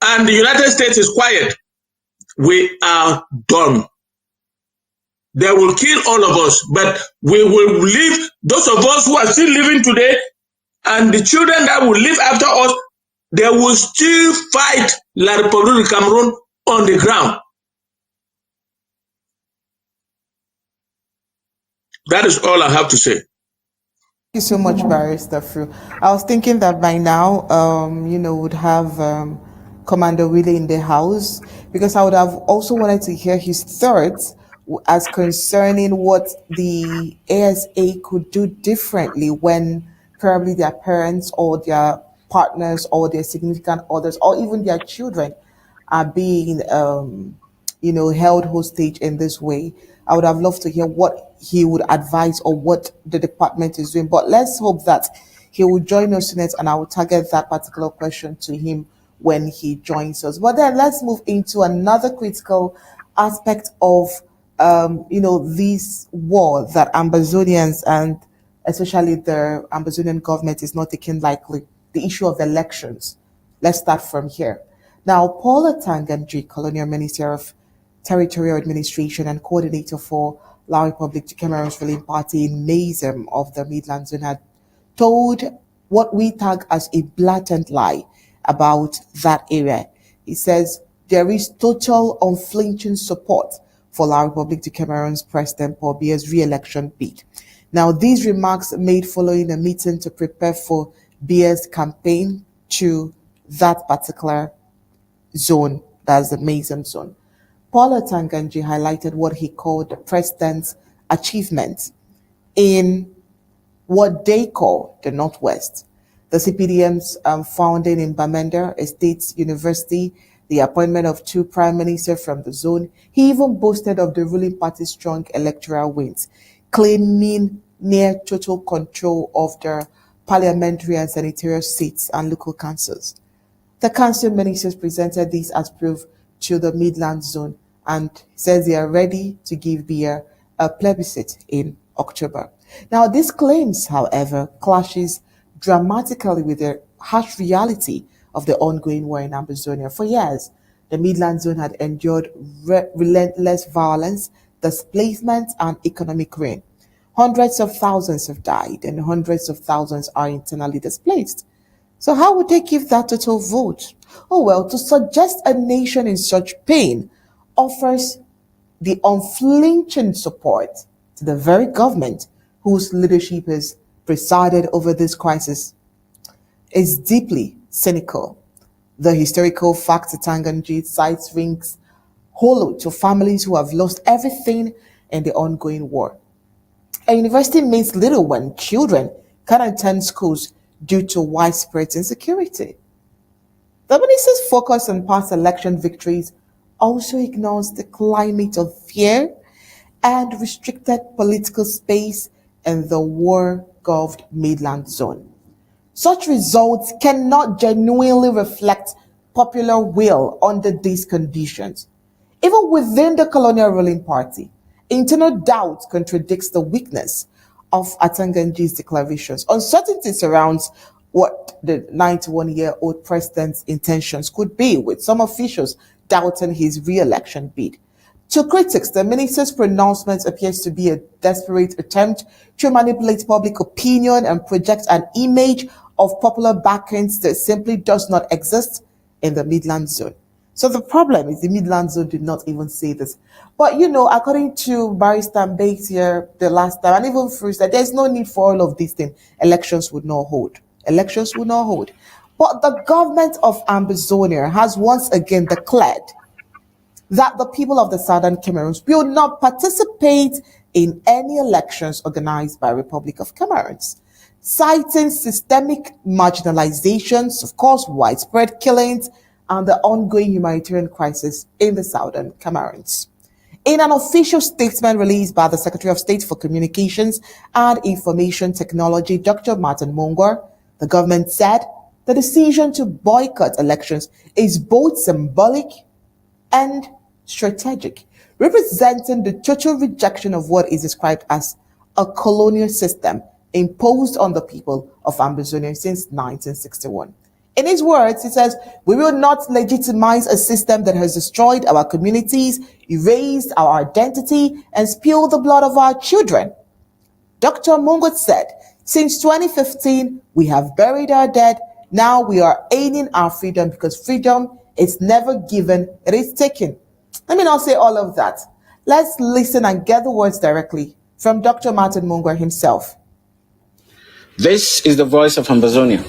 and the United States is quiet, we are done. They will kill all of us, but we will live, those of us who are still living today, and the children that will live after us, they will still fight La République du Cameroun on the ground. That is all I have to say. Thank you so much, Barrister Fru. I was thinking that by now, would have Commander Willy in the house, because I would have also wanted to hear his thoughts as concerning what the ASA could do differently when probably their parents or their partners or their significant others or even their children are being held hostage in this way. I would have loved to hear what he would advise or what the department is doing. But let's hope that he will join us tonight, and I will target that particular question to him when he joins us. But then let's move into another critical aspect of this war that Ambazonians and especially the Ambazonian government is not taking lightly, the issue of elections. Let's start from here. Now, Paula Tanganji, Colonial Minister of Territorial Administration and Coordinator for La République du Cameroun's ruling party in Mbeseha of the Midland Zone, had told what we tag as a blatant lie about that area. He says there is total unflinching support for La République du Cameroun's President Paul Biya's re-election bid. Now, these remarks made following a meeting to prepare for Biya's campaign to that particular zone, that's the Mbeseha zone. Paula Tanganji highlighted what he called the president's achievements in what they call the Northwest. The CPDM's founding in Bamenda, a state university, the appointment of 2 prime ministers from the zone. He even boasted of the ruling party's strong electoral wins, claiming near total control of the parliamentary and senatorial seats and local councils. The council ministers presented this as proof to the Midland Zone and says they are ready to give Biya a plebiscite in October. Now, these claims, however, clashes dramatically with the harsh reality of the ongoing war in Ambazonia. For years, the Midland Zone had endured relentless violence, displacement, and economic ruin. Hundreds of thousands have died and hundreds of thousands are internally displaced. So how would they give that total vote? Oh well, to suggest a nation in such pain offers the unflinching support to the very government whose leadership has presided over this crisis is deeply cynical. The historical fact that Tanganji cites rings hollow to families who have lost everything in the ongoing war. A university means little when children cannot attend schools due to widespread insecurity. The minister's focus on past election victories also ignores the climate of fear and restricted political space in the war-goved Midland zone. Such results cannot genuinely reflect popular will under these conditions. Even within the colonial ruling party, internal doubt contradicts the weakness of Atanganji's declarations. Uncertainty surrounds what the 91-year-old president's intentions could be, with some officials doubting his re-election bid. To critics, the minister's pronouncement appears to be a desperate attempt to manipulate public opinion and project an image of popular backings that simply does not exist in the Midland zone. So the problem is the Midland zone did not even say this. But according to Barrister Mbeseha the last time, and even Fru said there's no need for all of these things. Elections would not hold. Elections would not hold. But the government of Ambazonia has once again declared that the people of the Southern Cameroon will not participate in any elections organized by Republic of Cameroon, citing systemic marginalizations, of course, widespread killings, and the ongoing humanitarian crisis in the Southern Cameroons. In an official statement released by the Secretary of State for Communications and Information Technology, Dr. Martin Mongor, the government said the decision to boycott elections is both symbolic and strategic, representing the total rejection of what is described as a colonial system imposed on the people of Ambazonia since 1961. In his words, he says, "We will not legitimize a system that has destroyed our communities, erased our identity, and spilled the blood of our children." Dr. Mungot said, "Since 2015, we have buried our dead. Now we are gaining our freedom because freedom is never given, it is taken." Let me not say all of that. Let's listen and get the words directly from Dr. Martin Mongor himself. This is the voice of Ambazonia.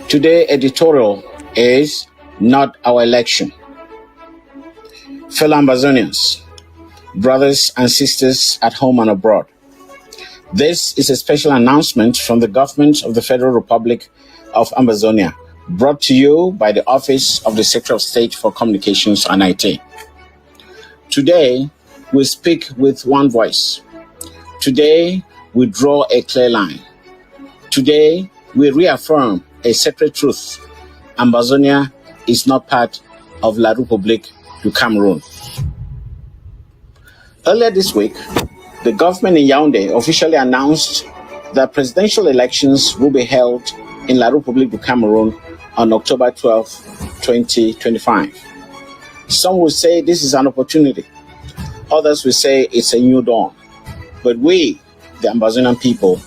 Today, editorial is not our election. Fellow Ambazonians, brothers and sisters at home and abroad, this is a special announcement from the government of the Federal Republic of Ambazonia, brought to you by the Office of the Secretary of State for Communications and IT. Today, we speak with one voice. Today, we draw a clear line. Today, we reaffirm a sacred truth. Ambazonia is not part of La République du Cameroun. Earlier this week, the government in Yaoundé officially announced that presidential elections will be held in La République du Cameroun on October 12, 2025. Some will say this is an opportunity. Others will say it's a new dawn. But we, the Ambazonian people,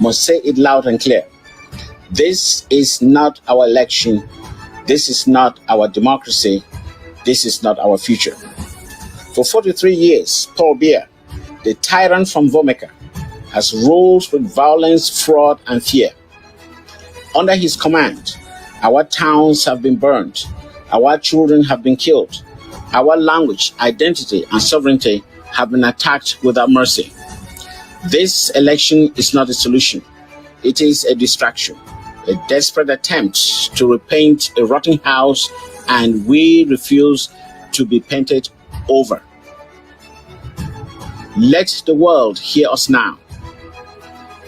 must say it loud and clear. This is not our election. This is not our democracy. This is not our future. For 43 years, Paul Biya, the tyrant from Vomeka, has ruled with violence, fraud, and fear. Under his command, our towns have been burned. Our children have been killed. Our language, identity, and sovereignty have been attacked without mercy. This election is not a solution. It is a distraction, a desperate attempt to repaint a rotten house, and we refuse to be painted over. Let the world hear us now.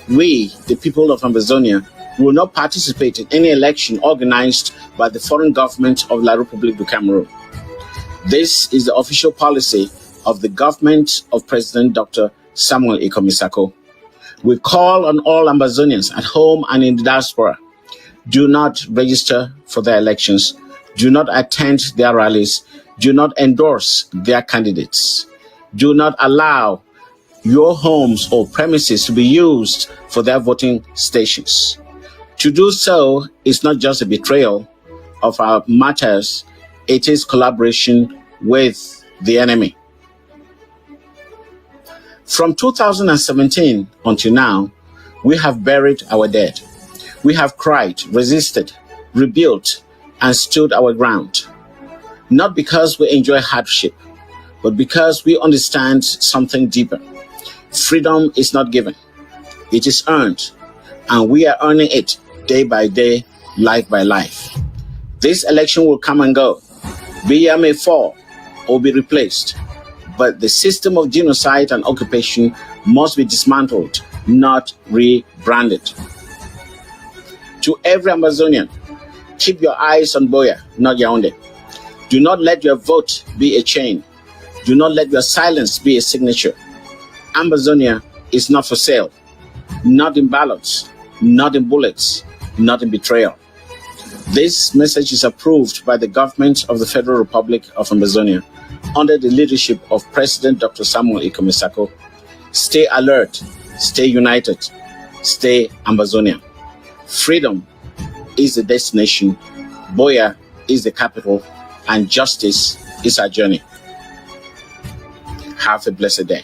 We, the people of Ambazonia, will not participate in any election organized by the foreign government of La République du Cameroun. This is the official policy of the government of President Dr. Samuel Ikomisako. We call on all Ambazonians at home and in the diaspora. Do not register for their elections. Do not attend their rallies. Do not endorse their candidates. Do not allow your homes or premises to be used for their voting stations. To do so is not just a betrayal of our martyrs, it is collaboration with the enemy. From 2017 until now, we have buried our dead. We have cried, resisted, rebuilt, and stood our ground. Not because we enjoy hardship, but because we understand something deeper. Freedom is not given, it is earned, and we are earning it day by day, life by life. This election will come and go. Biya may fall or be replaced, but the system of genocide and occupation must be dismantled, not rebranded. To every Ambazonian, keep your eyes on Boya, not Yaoundé. Do not let your vote be a chain. Do not let your silence be a signature. Ambazonia is not for sale, not in ballots, not in bullets, not in betrayal. This message is approved by the government of the Federal Republic of Ambazonia under the leadership of President Dr. Samuel Ikomisako. Stay alert, stay united, stay Ambazonia. Freedom is the destination, Boya is the capital, and justice is our journey. Have a blessed day.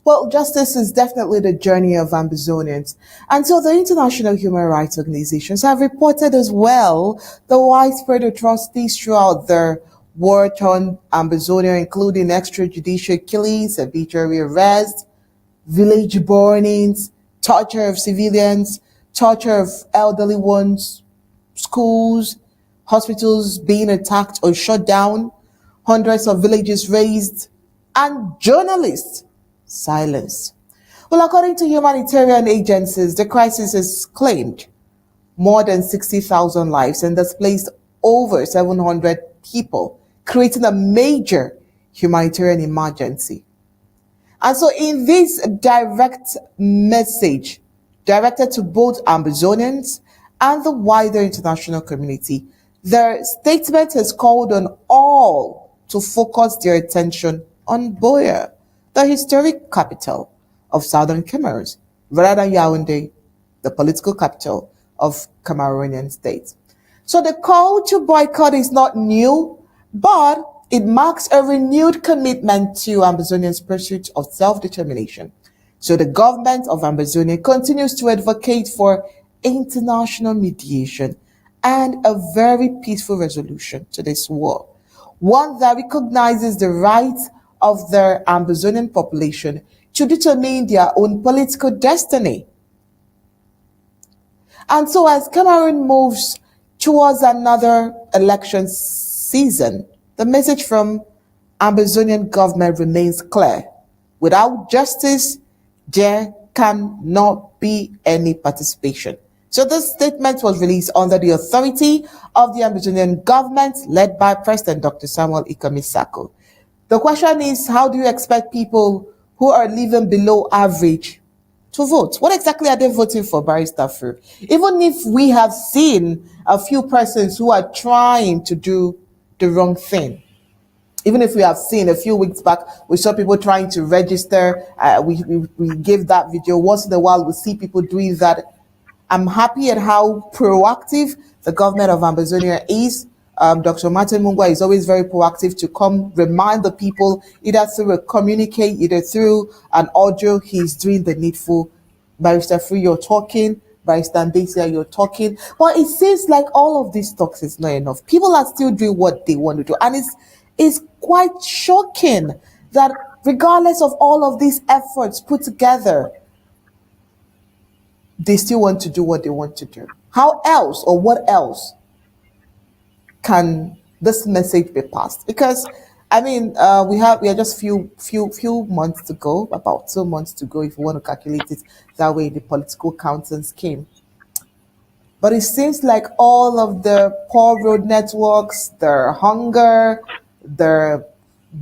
Well, justice is definitely the journey of Ambazonians. And so the international human rights organizations have reported as well the widespread atrocities throughout the war-torn Ambazonia, including extrajudicial killings, arbitrary arrests, village burnings, torture of civilians, torture of elderly ones, schools, hospitals being attacked or shut down, hundreds of villages razed, and journalists silenced. Well, according to humanitarian agencies, the crisis has claimed more than 60,000 lives and displaced over 700 people, creating a major humanitarian emergency. And so in this direct message directed to both Ambazonians and the wider international community, their statement has called on all to focus their attention on Boya, the historic capital of southern Cameroon, rather than Yaoundé, the political capital of Cameroonian state. So the call to boycott is not new, but it marks a renewed commitment to Ambazonians' pursuit of self-determination. So the government of Ambazonia continues to advocate for international mediation and a very peaceful resolution to this war, one that recognizes the rights of the Ambazonian population to determine their own political destiny. And so as Cameroon moves towards another election season, the message from Ambazonian government remains clear. Without justice, there cannot be any participation. So this statement was released under the authority of the Ambazonian government led by President Dr. Samuel Ikomisako. The question is, how do you expect people who are living below average to vote? What exactly are they voting for, Barrister Fru? Even if we have seen a few persons who are trying to do the wrong thing, even if we have seen a few weeks back, we saw people trying to register, we gave that video. Once in a while, we see people doing that. I'm happy at how proactive the government of Ambazonia is. Dr. Martin Mungwa is always very proactive to come remind the people, either through a communique, either through an audio. He's doing the needful. Barrister Fru, you're talking. Barrister Mbeseha, you're talking. But it seems like all of these talks is not enough. People are still doing what they want to do. And it's quite shocking that regardless of all of these efforts put together, they still want to do what they want to do. How else or what else can this message be passed? Because I mean, we are just few months to go, about 2 months to go, if you want to calculate it that way. The political countings came, but it seems like all of the poor road networks, the hunger, the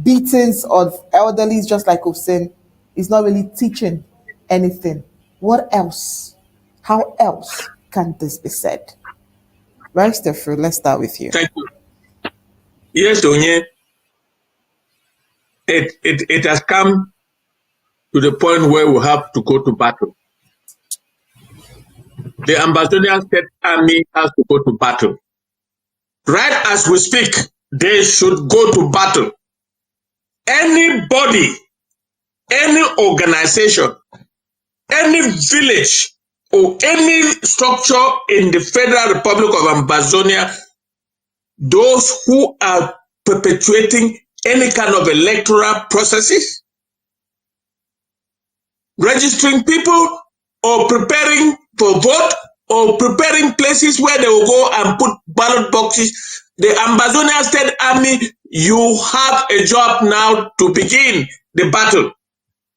beatings of elderlies, just like we've seen, is not really teaching anything. What else? How else can this be said? Barrister Fru, let's start with you. Thank you. Yes, Onye, it has come to the point where we have to go to battle. the Ambazonian State Army has to go to battle. Right as we speak, they should go to battle. Anybody, any organization, any village, or any structure in the Federal Republic of Ambazonia, those who are perpetuating any kind of electoral processes, registering people, or preparing for vote, or preparing places where they will go and put ballot boxes, the Ambazonian State Army, you have a job now to begin the battle.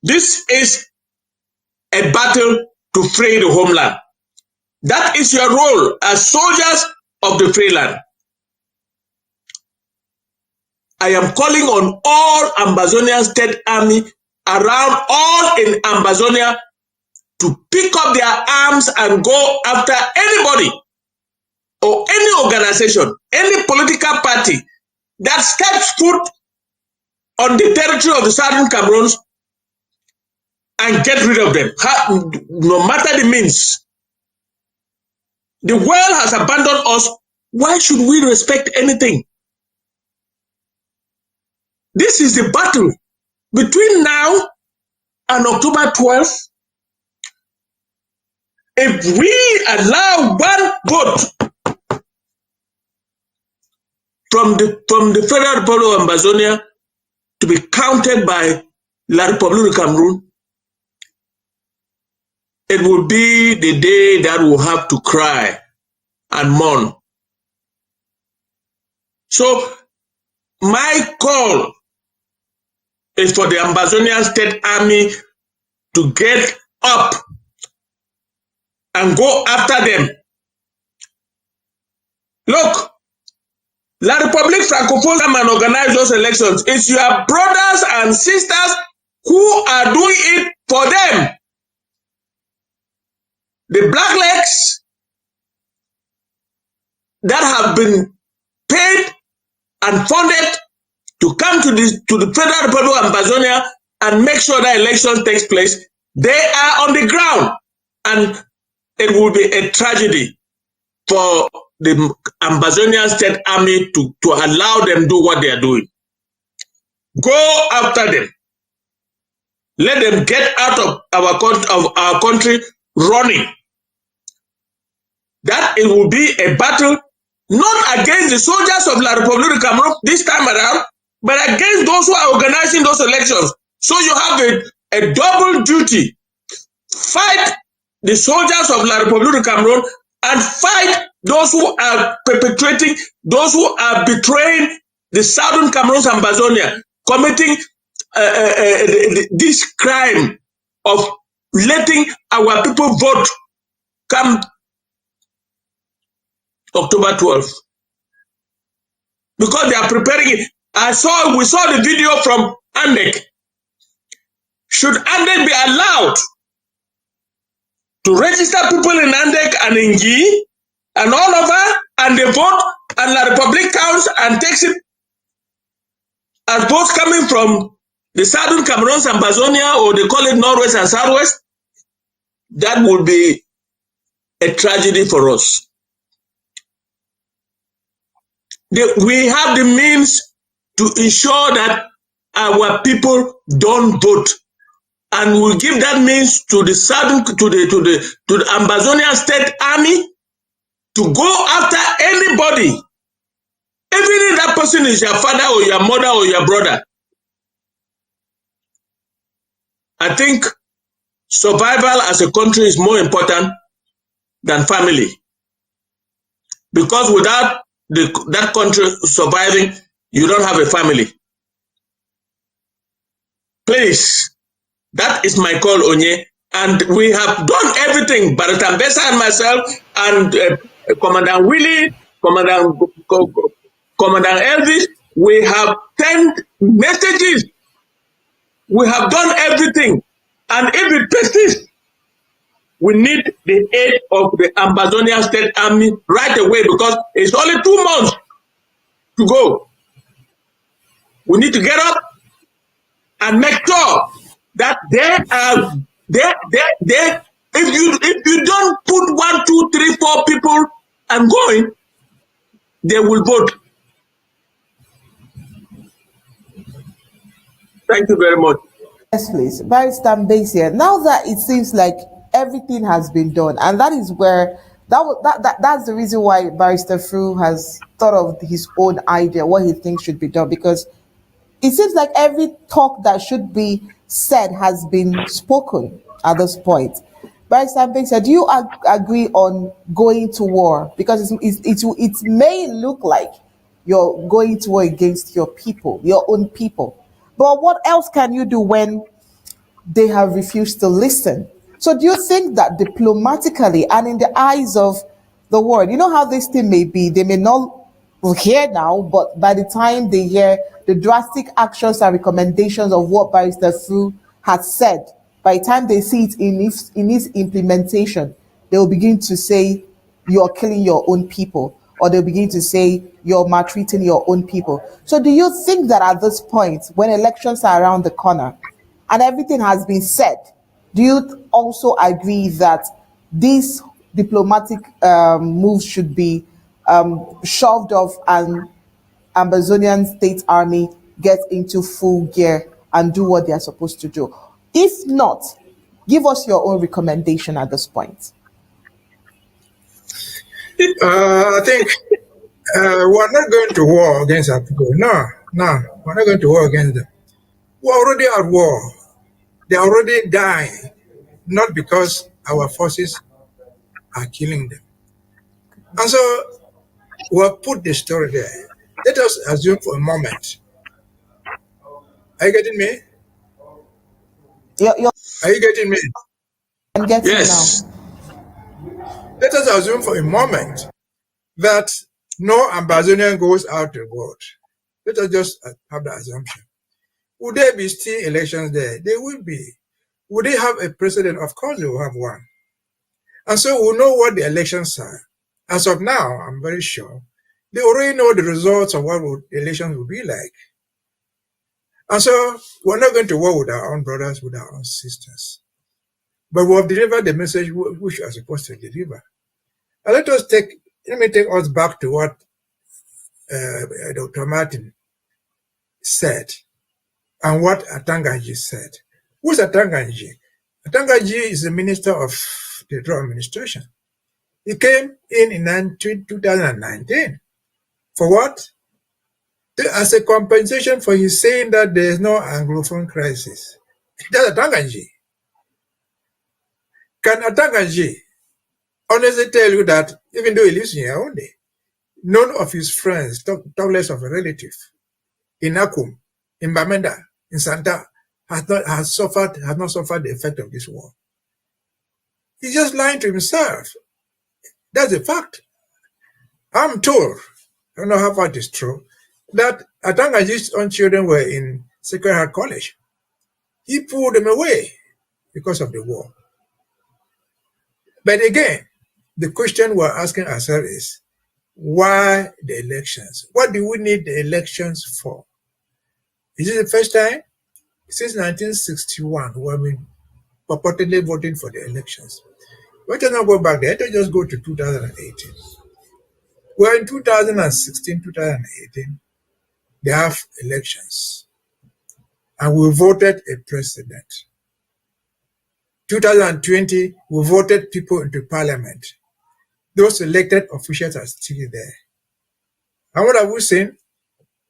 This is a battle to free the homeland. That is your role as soldiers of the free land. I am calling on all Ambazonian State Army around all in Ambazonia to pick up their arms and go after anybody or any organization, any political party that steps foot on the territory of the Southern Cameroons and get rid of them, no matter the means. The world has abandoned us. Why should we respect anything? This is the battle between now and October 12th. If we allow one vote from the Federal Republic of Ambazonia to be counted by La République du Cameroun, it will be the day that we'll have to cry and mourn. So my call is for the Ambazonian State Army to get up and go after them. Look, La République Francophone come and organize those elections. It's your brothers and sisters who are doing it for them. The blacklegs that have been paid and funded to come to the Federal Republic of Ambazonia and make sure that elections takes place, they are on the ground, and it will be a tragedy for the Ambazonian State Army to allow them do what they are doing. Go after them. Let them get out of our country running. That it will be a battle not against the soldiers of La République du Cameroun this time around, but against those who are organizing those elections. So you have a double duty. Fight the soldiers of La République du Cameroun and fight those who are perpetrating, those who are betraying the Southern Cameroons and Ambazonia, committing this crime of letting our people vote come October 12th. Because they are preparing it. We saw the video from Andek. Should Andek be allowed to register people in Andek and in G and all over, and they vote, and La Republic counts and takes it as votes coming from the Southern Cameroons and Ambazonia, or they call it Northwest and Southwest? That would be a tragedy for us. We have the means to ensure that our people don't vote, and we'll give that means to the Southern, to the Ambazonian State Army to go after anybody, even if that person is your father or your mother or your brother. I think survival as a country is more important than family, because without that country surviving, you don't have a family. Please, that is my call, Onye. And we have done everything, Barata Mbeseha and myself, and Commandant Willy, Commandant Elvis. We have sent messages. We have done everything. And if it persists, we need the aid of the Ambazonian State Army right away, because it's only 2 months to go. We need to get up and make sure that they If you don't put 1, 2, 3, 4 people and going, they will vote. Thank you very much. Yes, please. Barrister Mbeseha, now that it seems like everything has been done, and that is where that's the reason why Barrister Fru has thought of his own idea, what he thinks should be done, because it seems like every talk that should be said has been spoken at this point. Barrister Mbeseha, do you agree on going to war? Because it may look like you're going to war against your people, your own people. But what else can you do when they have refused to listen? So do you think that diplomatically and in the eyes of the world, you know how this thing may be, they may not hear now, but by the time they hear the drastic actions and recommendations of what Barrister Fru has said, by the time they see it in its implementation, they will begin to say, you're killing your own people, or they'll begin to say, you're maltreating your own people. So do you think that at this point, when elections are around the corner and everything has been said, do you also agree that these diplomatic moves should be shoved off and Ambazonian state army get into full gear and do what they are supposed to do? If not, give us your own recommendation at this point. I think we're not going to war against our people. No, we're not going to war against them. We're already at war. They're already dying, not because our forces are killing them. And so we'll put the story there. Let us assume for a moment. Are you getting me? Are you getting me? I'm getting yes. now. Let us assume for a moment that no Ambazonian goes out to vote. Let us just have the assumption. Would there be still elections there? There will be. Would they have a president? Of course they will have one. And so we'll know what the elections are. As of now, I'm very sure, they already know the results of what the elections will be like. And so we're not going to war with our own brothers, with our own sisters. But we have delivered the message which we are supposed to deliver. And let me take us back to what Dr. Martin said and what Atangaji said. Who's Atangaji? Atangaji is the minister of the Draw administration. He came in 2019. For what? As a compensation for his saying that there is no Anglophone crisis. That's Atangaji. Can Atangaji honestly tell you that even though he lives in Yaoundé, none of his friends, talk less of a relative, in Akum, in Bamenda, in Santa, has not suffered the effect of this war? He's just lying to himself. That's a fact. I'm told, I don't know how far it is true, that Atangaji's own children were in Sacred Heart College. He pulled them away because of the war. But again, the question we're asking ourselves is, why the elections? What do we need the elections for? Is it the first time? Since 1961, we have been purportedly voting for the elections. Let us not go back there. Let us just go to 2018. Well, in 2016, 2018, they have elections. And we voted a president. 2020, we voted people into parliament. Those elected officials are still there. And what have we seen?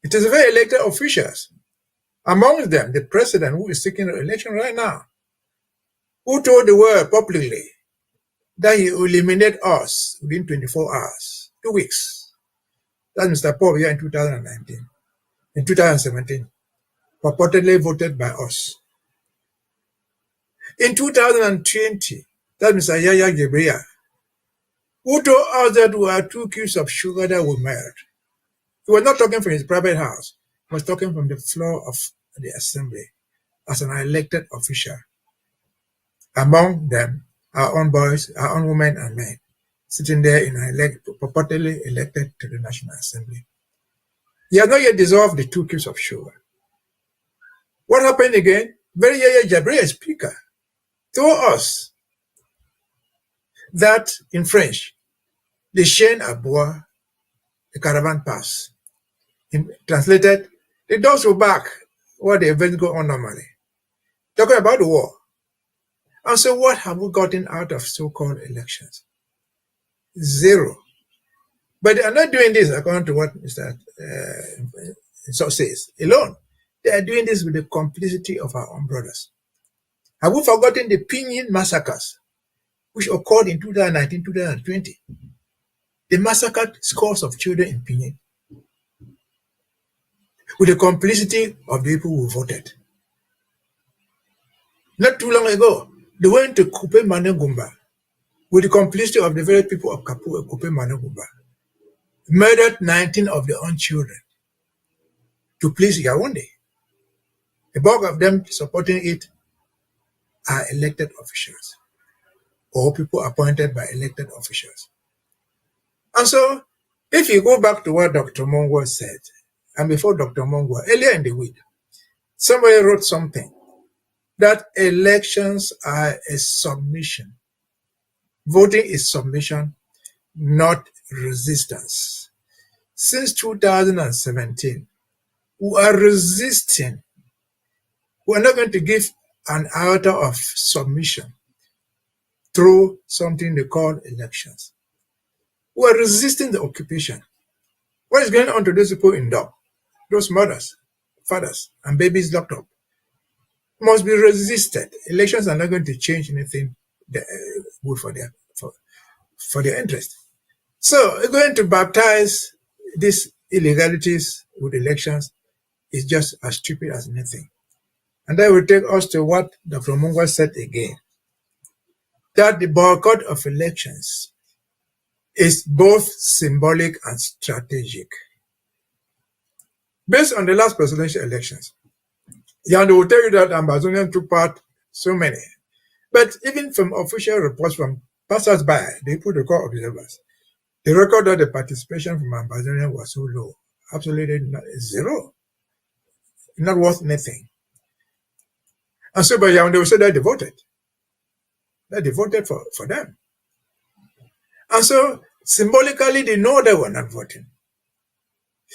It is very elected officials. Among them, the president who is seeking election right now, who told the world publicly that he will eliminate us within 24 hours, 2 weeks. That's Mr. Paul here in 2019. In 2017, purportedly voted by us. In 2020, that's Mr. Yaya Gebria, who told us that we had 2 cubes of sugar that we made. He was not talking from his private house. He was talking from the floor of the assembly as an elected official. Among them, our own boys, our own women and men, sitting there in purportedly elected to the National Assembly. He has not yet dissolved the 2 cubes of sugar. What happened again? Very Yaya Jabre, speaker, told us that in French, the chaîne à bois, the caravan pass. Translated, the doors will back where the events go on normally. Talking about the war. And so what have we gotten out of so-called elections? Zero. But they are not doing this according to what Mr. Nsoh says alone. They are doing this with the complicity of our own brothers. Have we forgotten the Pinyin massacres, which occurred in 2019, 2020? They massacred scores of children in Pinyin with the complicity of the people who voted. Not too long ago, they went to Kupe Manengumba with the complicity of the very people of Kupe Manengumba, murdered 19 of their own children to please Yaoundé. The bulk of them supporting it are elected officials or people appointed by elected officials. And so, if you go back to what Dr. Mongo said, and before Dr. Mongo, earlier in the week, somebody wrote something that elections are a submission. Voting is submission, not resistance. Since 2017, we are resisting. We are not going to give an iota of submission through something they call elections. We are resisting the occupation. What is going on to those people in Dog? Those mothers, fathers, and babies locked up must be resisted. Elections are not going to change anything good for their interest. So going to baptize these illegalities with elections is just as stupid as anything. And that will take us to what Dr. Mungo said again, that the boycott of elections is both symbolic and strategic. Based on the last presidential elections, they will tell you that Ambazonians took part so many. But even from official reports from passers-by, the people they call observers, the record that the participation from Ambazonians was so low, absolutely zero, not worth anything. And so by Yaoundé will say that they voted. That they voted for them. And so symbolically they know they were not voting.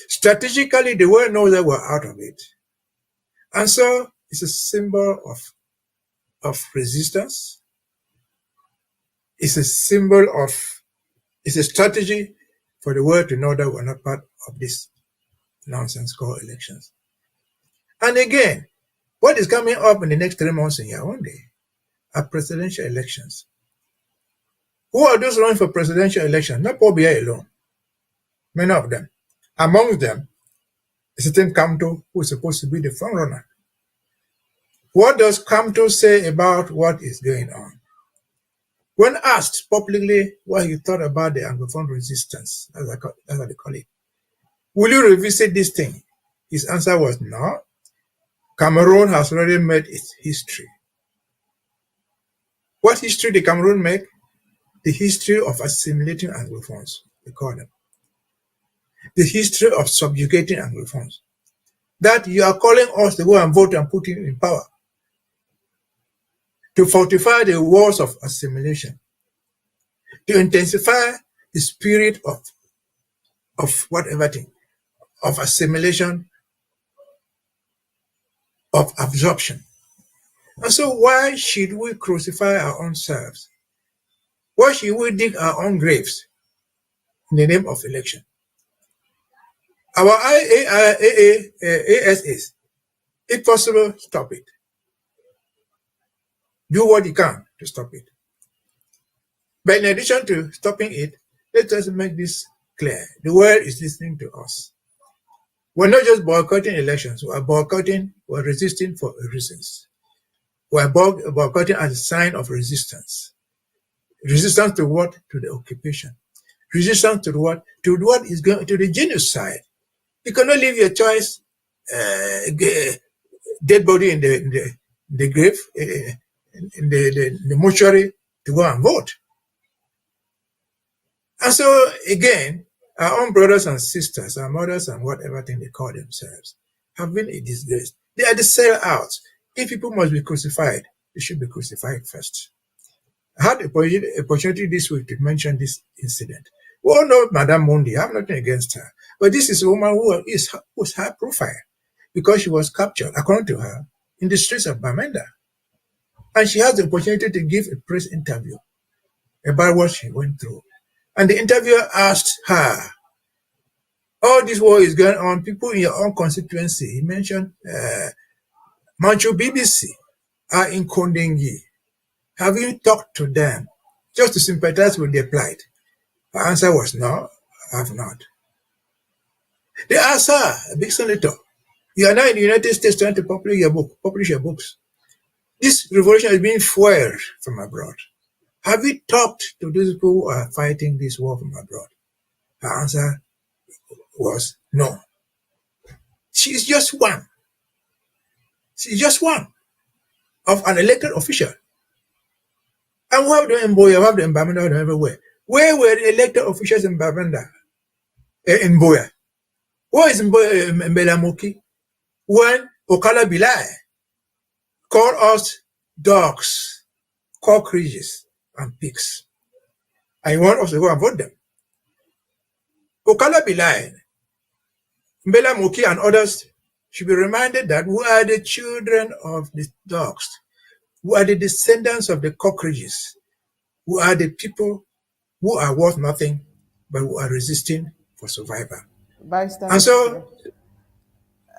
Strategically they well know they were out of it. And so it's a symbol of resistance. It's a symbol of, it's a strategy for the world to know that we're not part of this nonsense called elections. And again, what is coming up in the next 3 months in Yaoundé are presidential elections. Who are those running for presidential elections? Not Paul Biya alone. Many of them. Amongst them, a certain Kamto who is supposed to be the front runner. What does Kamto say about what is going on? When asked publicly what he thought about the Anglophone resistance, as I call it, will you revisit this thing? His answer was no. Cameroon has already made its history. What history did Cameroon make? The history of assimilating Anglophones, they call them. The history of subjugating Anglophones. That you are calling us to go and vote and put him in power. To fortify the walls of assimilation. To intensify the spirit of whatever thing. Of assimilation, of absorption. And so why should we crucify our own selves? Why should we dig our own graves in the name of election? Our ASs, if possible, stop it. Do what you can to stop it. But in addition to stopping it, let us make this clear. The world is listening to us. We're not just boycotting elections. We're resisting for reasons. We're boycotting as a sign of resistance. Resistance to what? To the occupation. Resistance to what? To what is going to the genocide. You cannot leave your choice, dead body in the grave, in the mortuary to go and vote. And so again, our own brothers and sisters, our mothers and whatever thing they call themselves, have been a disgrace. They are the sellouts. If people must be crucified, they should be crucified first. I had a opportunity this week to mention this incident. We all know Madame Mundi. I have nothing against her. But this is a woman who was high profile because she was captured, according to her, in the streets of Bamenda. And she has the opportunity to give a press interview about what she went through. And the interviewer asked her, all this war is going on, people in your own constituency, he mentioned Manchu BBC are in Kondengi. Have you talked to them just to sympathize with their plight? Her answer was no, I have not. They asked her, a big senator, you are now in the United States trying to publish your books. This revolution is being fueled from abroad. Have you talked to those people who are fighting this war from abroad? Her answer was no. She's just one. She's just one of an elected official. And we have them in Boya, we have them in Bamenda, everywhere. Where were the elected officials in Bamenda? In Boya? Where is Mbelamoki? When Okala Bilai called us dogs, cockroaches, and pigs. And you want us to go and vote them. Okala Bilai, Mbelamoki, and others should be reminded that we are the children of the dogs. We are the descendants of the cockroaches. We are the people who are worth nothing, but who are resisting for survival. And so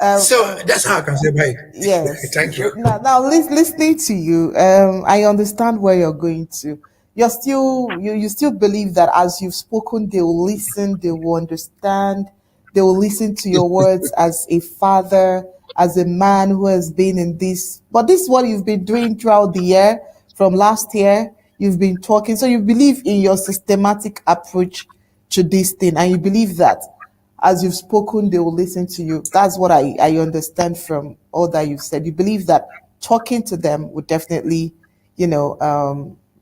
that's how I can say bye. Yes. Thank you. Now listening to you, I understand where you're going to. You still believe that as you've spoken, they will listen, they will understand, they will listen to your words as a father, as a man who has been in this. But this is what you've been doing throughout the year. From last year, you've been talking. So you believe in your systematic approach to this thing, and you believe that as you've spoken, they will listen to you. That's what I understand from all that you've said. You believe that talking to them would definitely,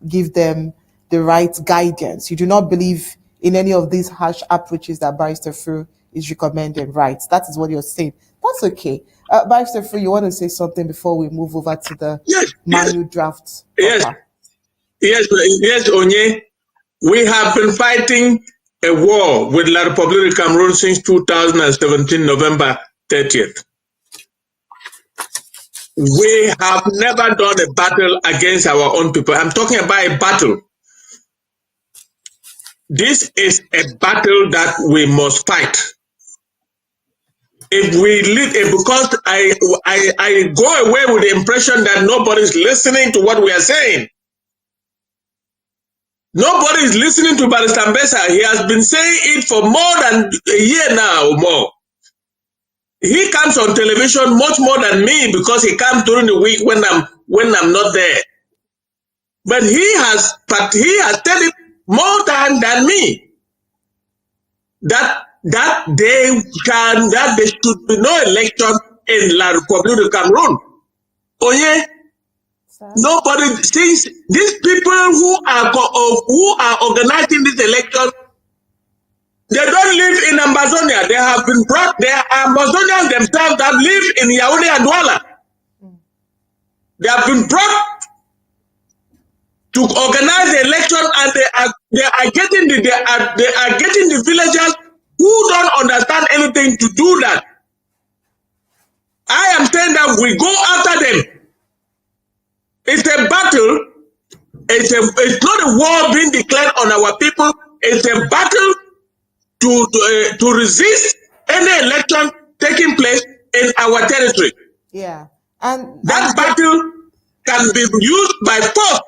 give them the right guidance. You do not believe in any of these harsh approaches that Barrister Fru is recommending, right? That is what you're saying. That's okay. Barrister Fru, you want to say something before we move over to the Manyu draft? Yes, Onye. We have been fighting a war with La République du Cameroun since 2017, November 30th. We have never done a battle against our own people. I'm talking about a battle. This is a battle that we must fight. If we lead, because I go away with the impression that nobody's listening to what we are saying. Nobody is listening to Barrister Mbeseha. He has been saying it for more than a year now or more. He comes on television much more than me because he comes during the week when I'm not there. But he has said it more time than me that there should be no election in La République du Cameroun. Oh yeah. Nobody, since these people who are organizing this election, they don't live in Ambazonia. They have been brought. They are Ambazonians themselves that live in Yaoundé and Douala. They have been brought to organize the election, and they are getting the villagers who don't understand anything to do that. I am saying that we go after them. It's a battle. It's not a war being declared on our people. It's a battle to resist any election taking place in our territory. Yeah, and that battle can be used by force.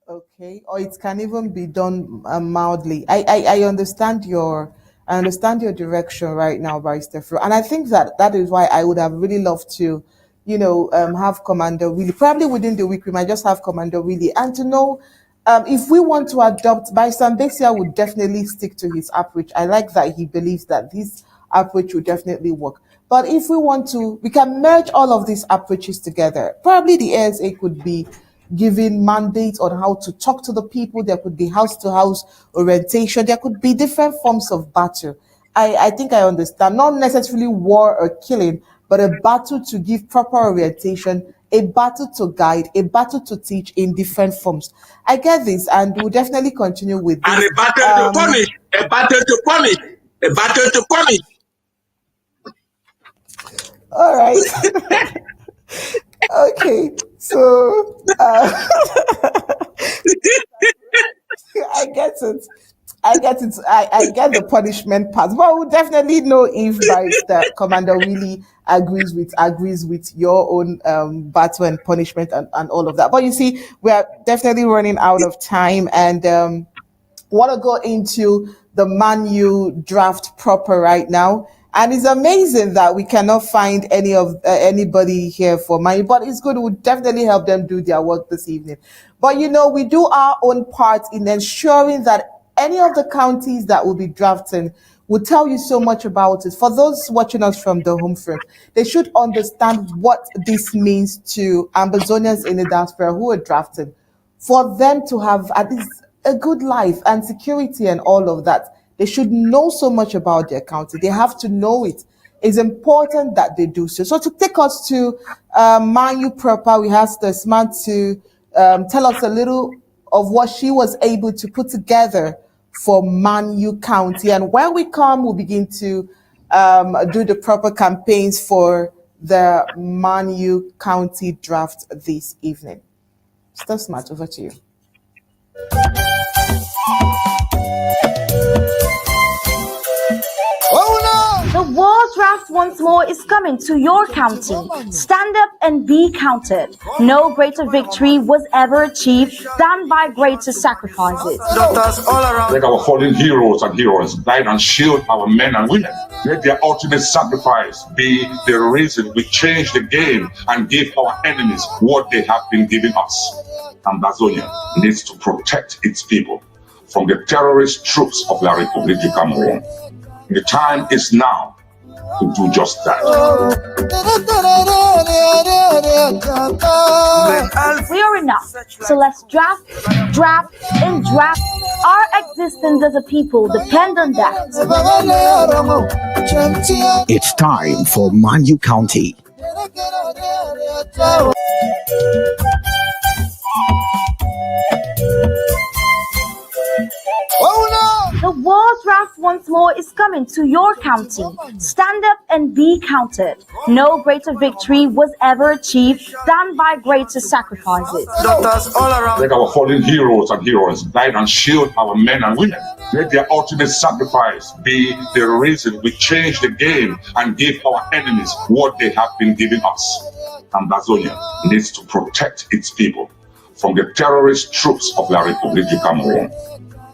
Okay, or it can even be done mildly. I understand your direction right now, Barrister Fru, and I think that is why I would have really loved to, have Commander Willy. Probably within the week we might just have Commander Willy, and to know if we want to adopt. Barrister Mbeseha would definitely stick to his approach. I like that he believes that this approach will definitely work. But if we want to, we can merge all of these approaches together. Probably the ASA could be giving mandates on how to talk to the people. There could be house-to-house orientation. There could be different forms of battle. I think I understand. Not necessarily war or killing, but a battle to give proper orientation a battle to guide, a battle to teach in different forms. I get this, and we'll definitely continue with this. And a battle to punish, a battle to punish, a battle to punish. All right. Okay, so I get it. I get the punishment part, but we'll definitely know if Barrister Commander Willy agrees with your own battle and punishment and all of that. But you see, we are definitely running out of time, and want to go into the Manyu draft proper right now. And it's amazing that we cannot find anybody here for Manyu, but it's good. We'll definitely help them do their work this evening. But we do our own part in ensuring that any of the counties that will be drafting will tell you so much about it. For those watching us from the home front, they should understand what this means to Ambazonians in the diaspora who are drafting, for them to have at least a good life and security and all of that. They should know so much about their county. They have to know it. It's important that they do so. So to take us to Manyu proper, we asked this man to tell us a little of what she was able to put together for Manyu County. And when we come, we'll begin to do the proper campaigns for the Manyu County draft this evening. Steph Smart, over to you. The World Draft once more is coming to your county. Stand up and be counted. No greater victory was ever achieved than by greater sacrifices. Let our fallen heroes and heroines guide and shield our men and women. Let their ultimate sacrifice be the reason we change the game and give our enemies what they have been giving us. Ambazonia needs to protect its people from the terrorist troops of La République du Cameroun. The time is now to do just that. We are enough, so let's draft, and draft. Our existence as a people depend on that. It's time for Manyu County. The World Draft once more is coming to your county. Stand up and be counted. No greater victory was ever achieved than by greater sacrifices. Let our fallen heroes and heroines guide and shield our men and women. Let their ultimate sacrifice be the reason we change the game and give our enemies what they have been giving us. Ambazonia needs to protect its people from the terrorist troops of La République du Cameroun.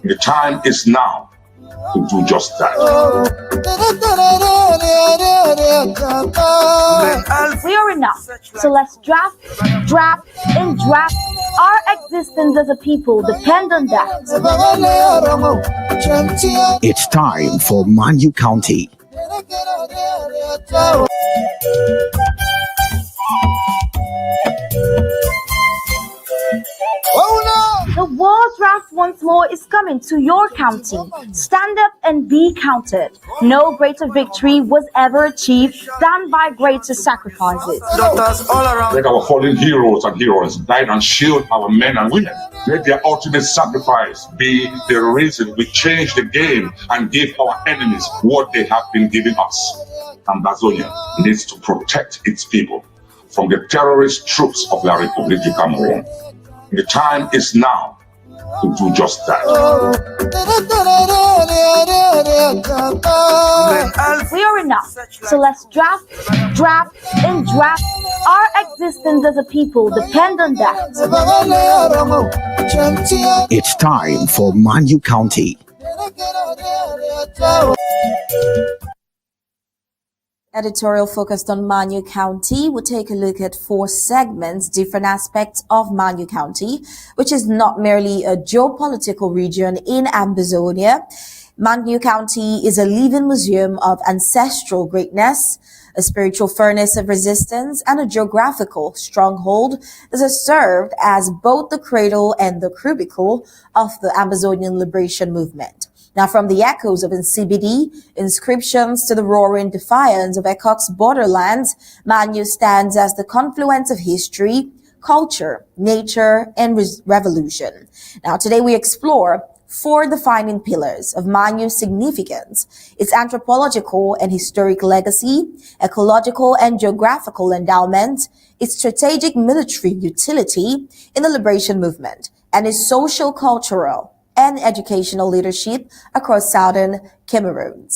The time is now to do just that. We are enough, so let's draft, and draft. Our existence as a people depend on that. It's time for Manyu County. The World Draft once more is coming to your county. Stand up and be counted. No greater victory was ever achieved than by greater sacrifices. Let our fallen heroes and heroines guide and shield our men and women. Let their ultimate sacrifice be the reason we change the game and give our enemies what they have been giving us. Ambazonia needs to protect its people from the terrorist troops of La République du Cameroun. The time is now to do just that. We are enough, so let's draft, and draft. Our existence as a people depend on that. It's time for Manyu County. Editorial focused on Manyu County. We'll take a look at 4 segments, different aspects of Manyu County, which is not merely a geopolitical region in Ambazonia. Manyu County is a living museum of ancestral greatness, a spiritual furnace of resistance, and a geographical stronghold that has served as both the cradle and the cubicle of the Ambazonian liberation movement. Now, from the echoes of CBD inscriptions to the roaring defiance of Ekok's borderlands, Manyu stands as the confluence of history, culture, nature, and revolution. Now, today we explore four defining pillars of Manyu's significance: its anthropological and historic legacy, ecological and geographical endowment, its strategic military utility in the liberation movement, and its social, cultural, and educational leadership across southern Cameroon.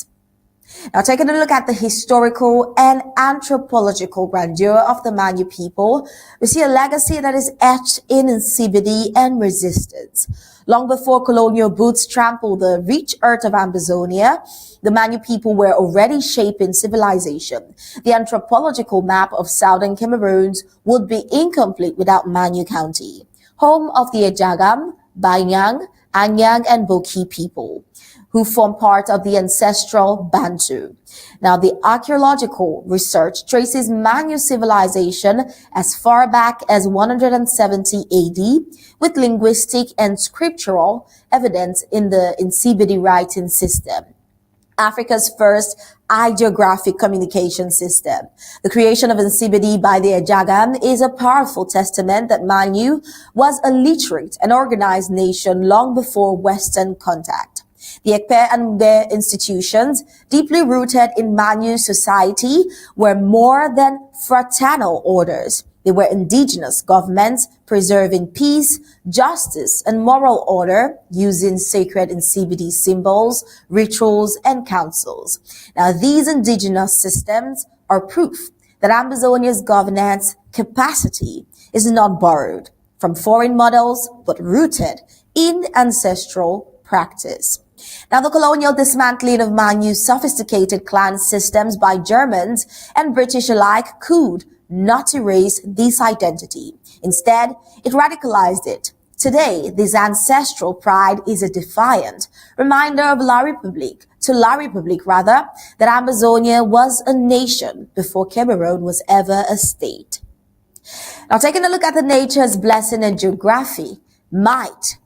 Now, taking a look at the historical and anthropological grandeur of the Manyu people, we see a legacy that is etched in CBD and resistance. Long before colonial boots trampled the rich earth of Ambazonia, the Manyu people were already shaping civilization. The anthropological map of southern Cameroon would be incomplete without Manyu County, home of the Ejagam, Banyang, Anyang, and Boki people, who form part of the ancestral Bantu. Now, the archaeological research traces Manyu civilization as far back as 170 AD, with linguistic and scriptural evidence in the Nsibidi writing system, Africa's first ideographic communication system. The creation of Nsibidi by the Ejagam is a powerful testament that Manyu was a literate and organized nation long before Western contact. The Ekpe and Mbe institutions, deeply rooted in Manyu society, were more than fraternal orders. They were indigenous governments preserving peace, justice, and moral order using sacred Nsibidi symbols, rituals, and councils. Now, these indigenous systems are proof that Ambazonia's governance capacity is not borrowed from foreign models, but rooted in ancestral practice. Now, the colonial dismantling of Manyu's sophisticated clan systems by Germans and British alike could not erase this identity. Instead, it radicalized it. Today, this ancestral pride is a defiant reminder of La République, that Ambazonia was a nation before Cameroon was ever a state. Now, taking a look at the nature's blessing and geography, might,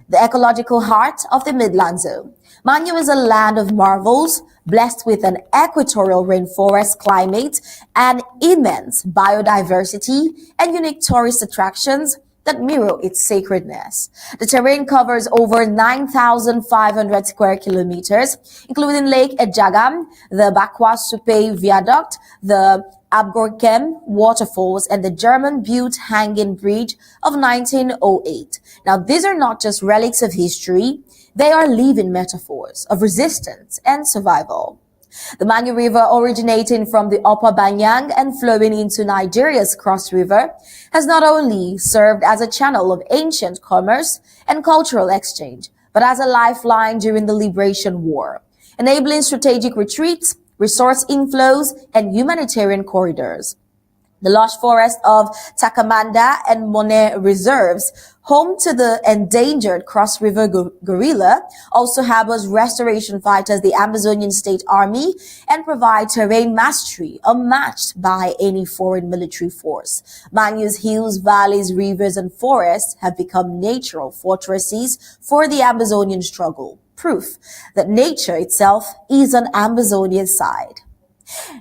the ecological heart of the Midland Zone. Manyu is a land of marvels, blessed with an equatorial rainforest climate and immense biodiversity and unique tourist attractions that mirror its sacredness. The terrain covers over 9,500 square kilometers, including Lake Ejagam, the Bakwa Supe Viaduct, the Abgorkem waterfalls, and the German-built hanging bridge of 1908. Now, these are not just relics of history, they are living metaphors of resistance and survival. The Manyu River, originating from the Upper Banyang and flowing into Nigeria's Cross River, has not only served as a channel of ancient commerce and cultural exchange, but as a lifeline during the Liberation War, enabling strategic retreats, resource inflows, and humanitarian corridors. The lush forest of Takamanda and Monet reserves, home to the endangered Cross River gorilla, also harbors restoration fighters, the Ambazonian State Army, and provide terrain mastery unmatched by any foreign military force. Manyu's hills, valleys, rivers, and forests have become natural fortresses for the Ambazonian struggle, proof that nature itself is on Ambazonia's side.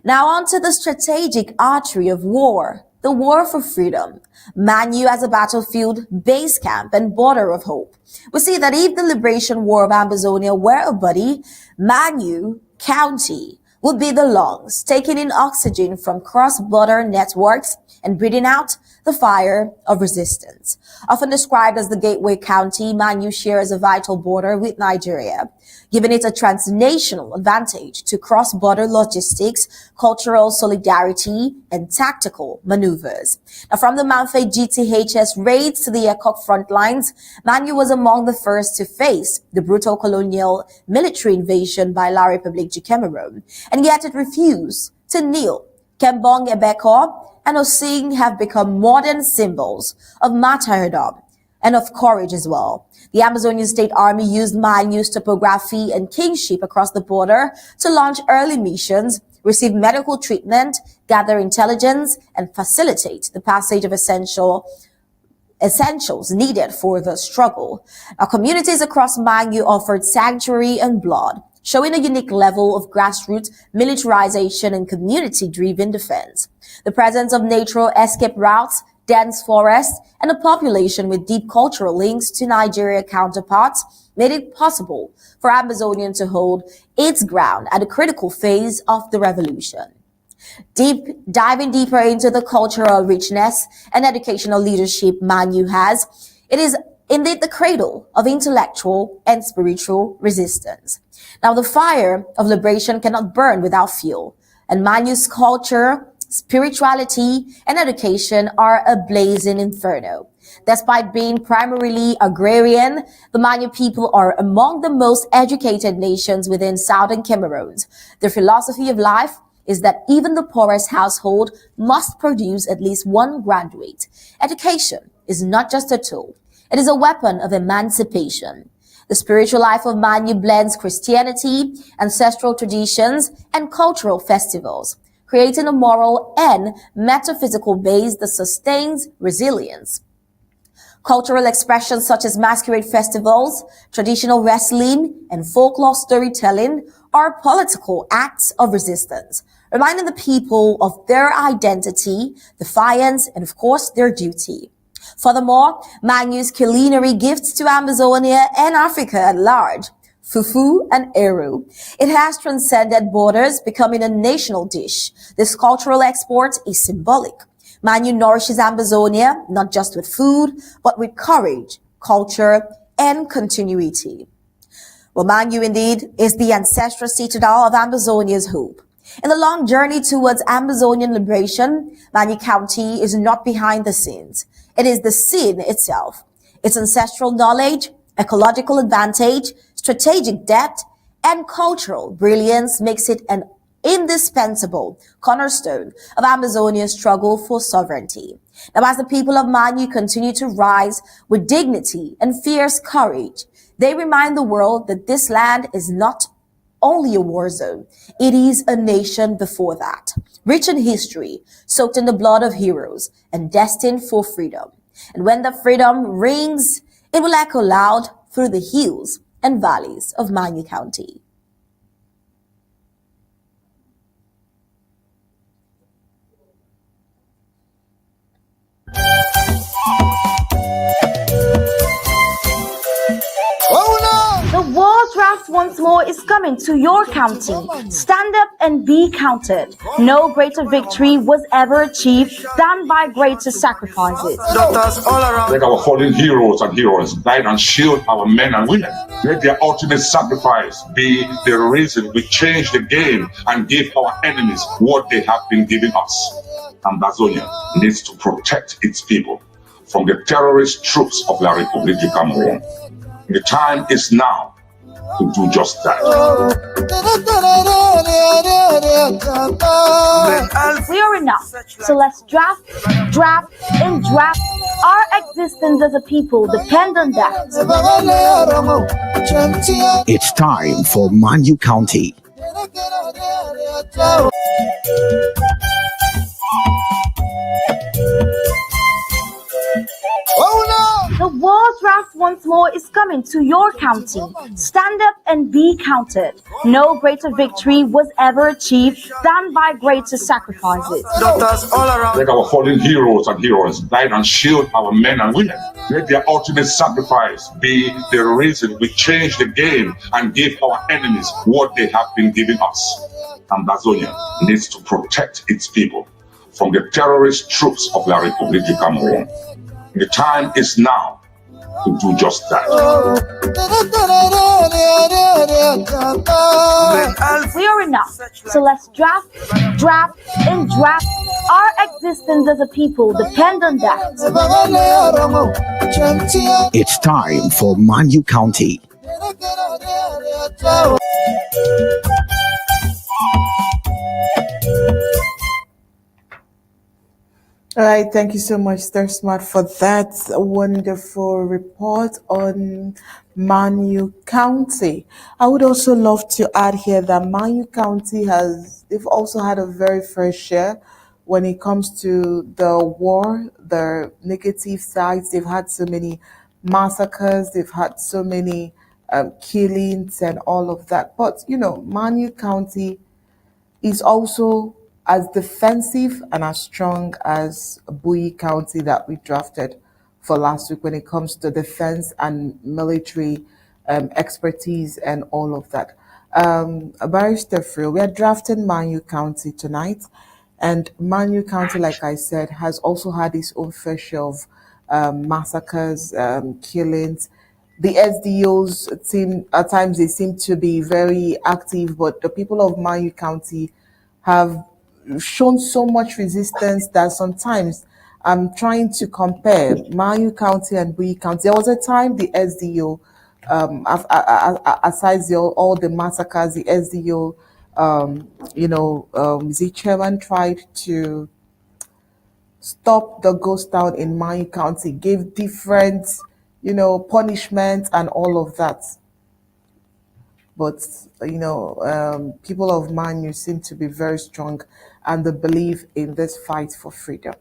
Now on to the strategic artery of war, the war for freedom. Manyu as a battlefield, base camp, and border of hope. We see that if the liberation war of Ambazonia were a body, Manyu County would be the lungs, taking in oxygen from cross-border networks and breathing out the fire of resistance. Often described as the gateway county, Manyu shares a vital border with Nigeria, giving it a transnational advantage to cross-border logistics, cultural solidarity, and tactical maneuvers. Now, from the Manfei GTHS raids to the Ekok front lines, Manyu was among the first to face the brutal colonial military invasion by La République du Cameroun, and yet it refused to kneel. Kembong Ebeko and Osing have become modern symbols of martyrdom, and of courage as well. The Amazonian State Army used Manyu's topography and kingship across the border to launch early missions, receive medical treatment, gather intelligence, and facilitate the passage of essentials needed for the struggle. Our communities across Manyu offered sanctuary and blood, showing a unique level of grassroots militarization and community-driven defense. The presence of natural escape routes, dense forests, and a population with deep cultural links to Nigeria counterparts made it possible for Ambazonia to hold its ground at a critical phase of the revolution. Diving deeper into the cultural richness and educational leadership Manyu has, it is indeed the cradle of intellectual and spiritual resistance. Now, the fire of liberation cannot burn without fuel, and Manyu's culture, spirituality, and education are a blazing inferno. Despite being primarily agrarian, the Manyu people are among the most educated nations within southern Cameroon. Their philosophy of life is that even the poorest household must produce at least one graduate. Education is not just a tool, it is a weapon of emancipation. The spiritual life of Manyu blends Christianity, ancestral traditions, and cultural festivals, creating a moral and metaphysical base that sustains resilience. Cultural expressions such as masquerade festivals, traditional wrestling, and folklore storytelling are political acts of resistance, reminding the people of their identity, defiance, and of course, their duty. Furthermore, Manyu's culinary gifts to Ambazonia and Africa at large, fufu and eru. It has transcended borders, becoming a national dish. This cultural export is symbolic. Manyu nourishes Ambazonia not just with food, but with courage, culture, and continuity. Well, Manyu indeed is the ancestral citadel of Ambazonia's hope. In the long journey towards Ambazonian liberation, Manyu County is not behind the scenes. It is the scene itself. Its ancestral knowledge, ecological advantage, strategic depth, and cultural brilliance makes it an indispensable cornerstone of Ambazonia's struggle for sovereignty. Now, as the people of Manyu continue to rise with dignity and fierce courage, they remind the world that this land is not only a war zone, it is a nation before that, rich in history, soaked in the blood of heroes, and destined for freedom. And when the freedom rings, it will echo loud through the hills and valleys of Manyu County. The World Draft once more is coming to your county. Stand up and be counted. No greater victory was ever achieved than by greater sacrifices. Let our fallen heroes and heroines guide and shield our men and women. Let their ultimate sacrifice be the reason we change the game and give our enemies what they have been giving us. Ambazonia needs to protect its people from the terrorist troops of La République du Cameroun. The time is now to do just that. We are enough, so let's draft, and draft. Our existence as a people depend on that. It's time for Manyu County. The World Draft once more is coming to your county. Stand up and be counted. No greater victory was ever achieved than by greater sacrifices. Let our fallen heroes and heroines guide and shield our men and women. Let their ultimate sacrifice be the reason we change the game and give our enemies what they have been giving us. Ambazonia needs to protect its people from the terrorist troops of La République du Cameroun. The time is now to do just that. We are enough, so let's draft, and draft. Our existence as a people depend on that. It's time for Manyu County. All right, thank you so much, Star Smart, for that wonderful report on Manyu County. I would also love to add here that Manyu County they've also had a very fair share when it comes to the war, the negative sides. They've had so many massacres, they've had so many killings and all of that. But, Manyu County is also as defensive and as strong as Boycott County that we drafted for last week when it comes to defense and military expertise and all of that. Barrister Fru, we are drafting Manyu County tonight, and Manyu County, like I said, has also had its own fair share of massacres, killings. The SDOs seem at times they seem to be very active, but the people of Manyu County have shown so much resistance that sometimes I'm trying to compare Manyu County and Boycott County. There was a time the SDO, aside all the massacres, the SDO, the chairman tried to stop the ghost town in Manyu County, gave different, punishments and all of that. But, people of Manyu seem to be very strong and they believe in this fight for freedom.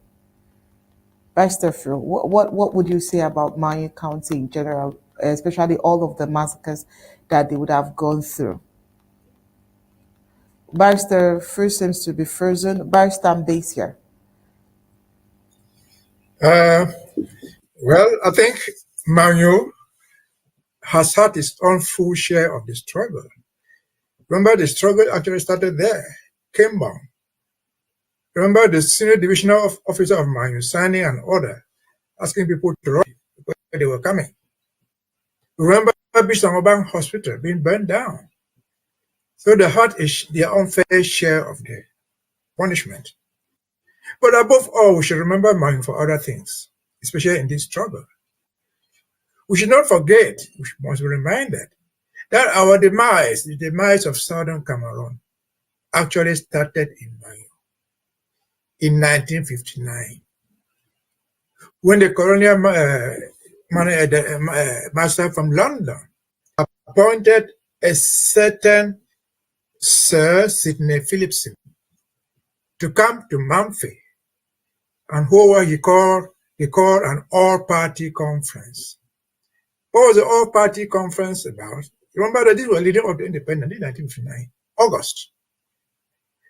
Pastor Fru, what would you say about Manyu County in general, especially all of the massacres that they would have gone through? Barrister Fru seems to be frozen. Barrister Mbeseha. Well, I think Manyu has had its own full share of the struggle. Remember, the struggle actually started there, came down. Remember the senior divisional officer of Manyu signing an order asking people to run because they were coming. Remember Bisangobang Hospital being burned down. So they had their own fair share of the punishment. But above all, we should remember Manyu for other things, especially in this struggle. We should not forget, we must be reminded, that our demise, the demise of Southern Cameroon, actually started in Manyu in 1959, when the colonial master from London appointed a certain Sir Sidney Philipson to come to Mamfe, and who he called an all-party conference. What was the all-party conference about? Remember that these were leading up to independence in 1959, August.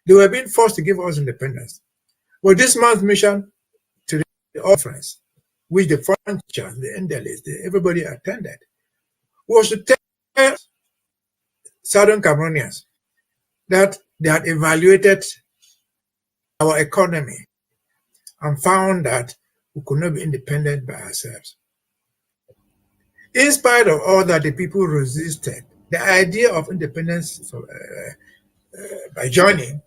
They were being forced to give us independence. Well, this month's mission to the conference, which the Frenchers, the analysts, everybody attended, was to tell Southern Cameroonians that they had evaluated our economy and found that we could not be independent by ourselves. In spite of all that, the people resisted. The idea of independence by joining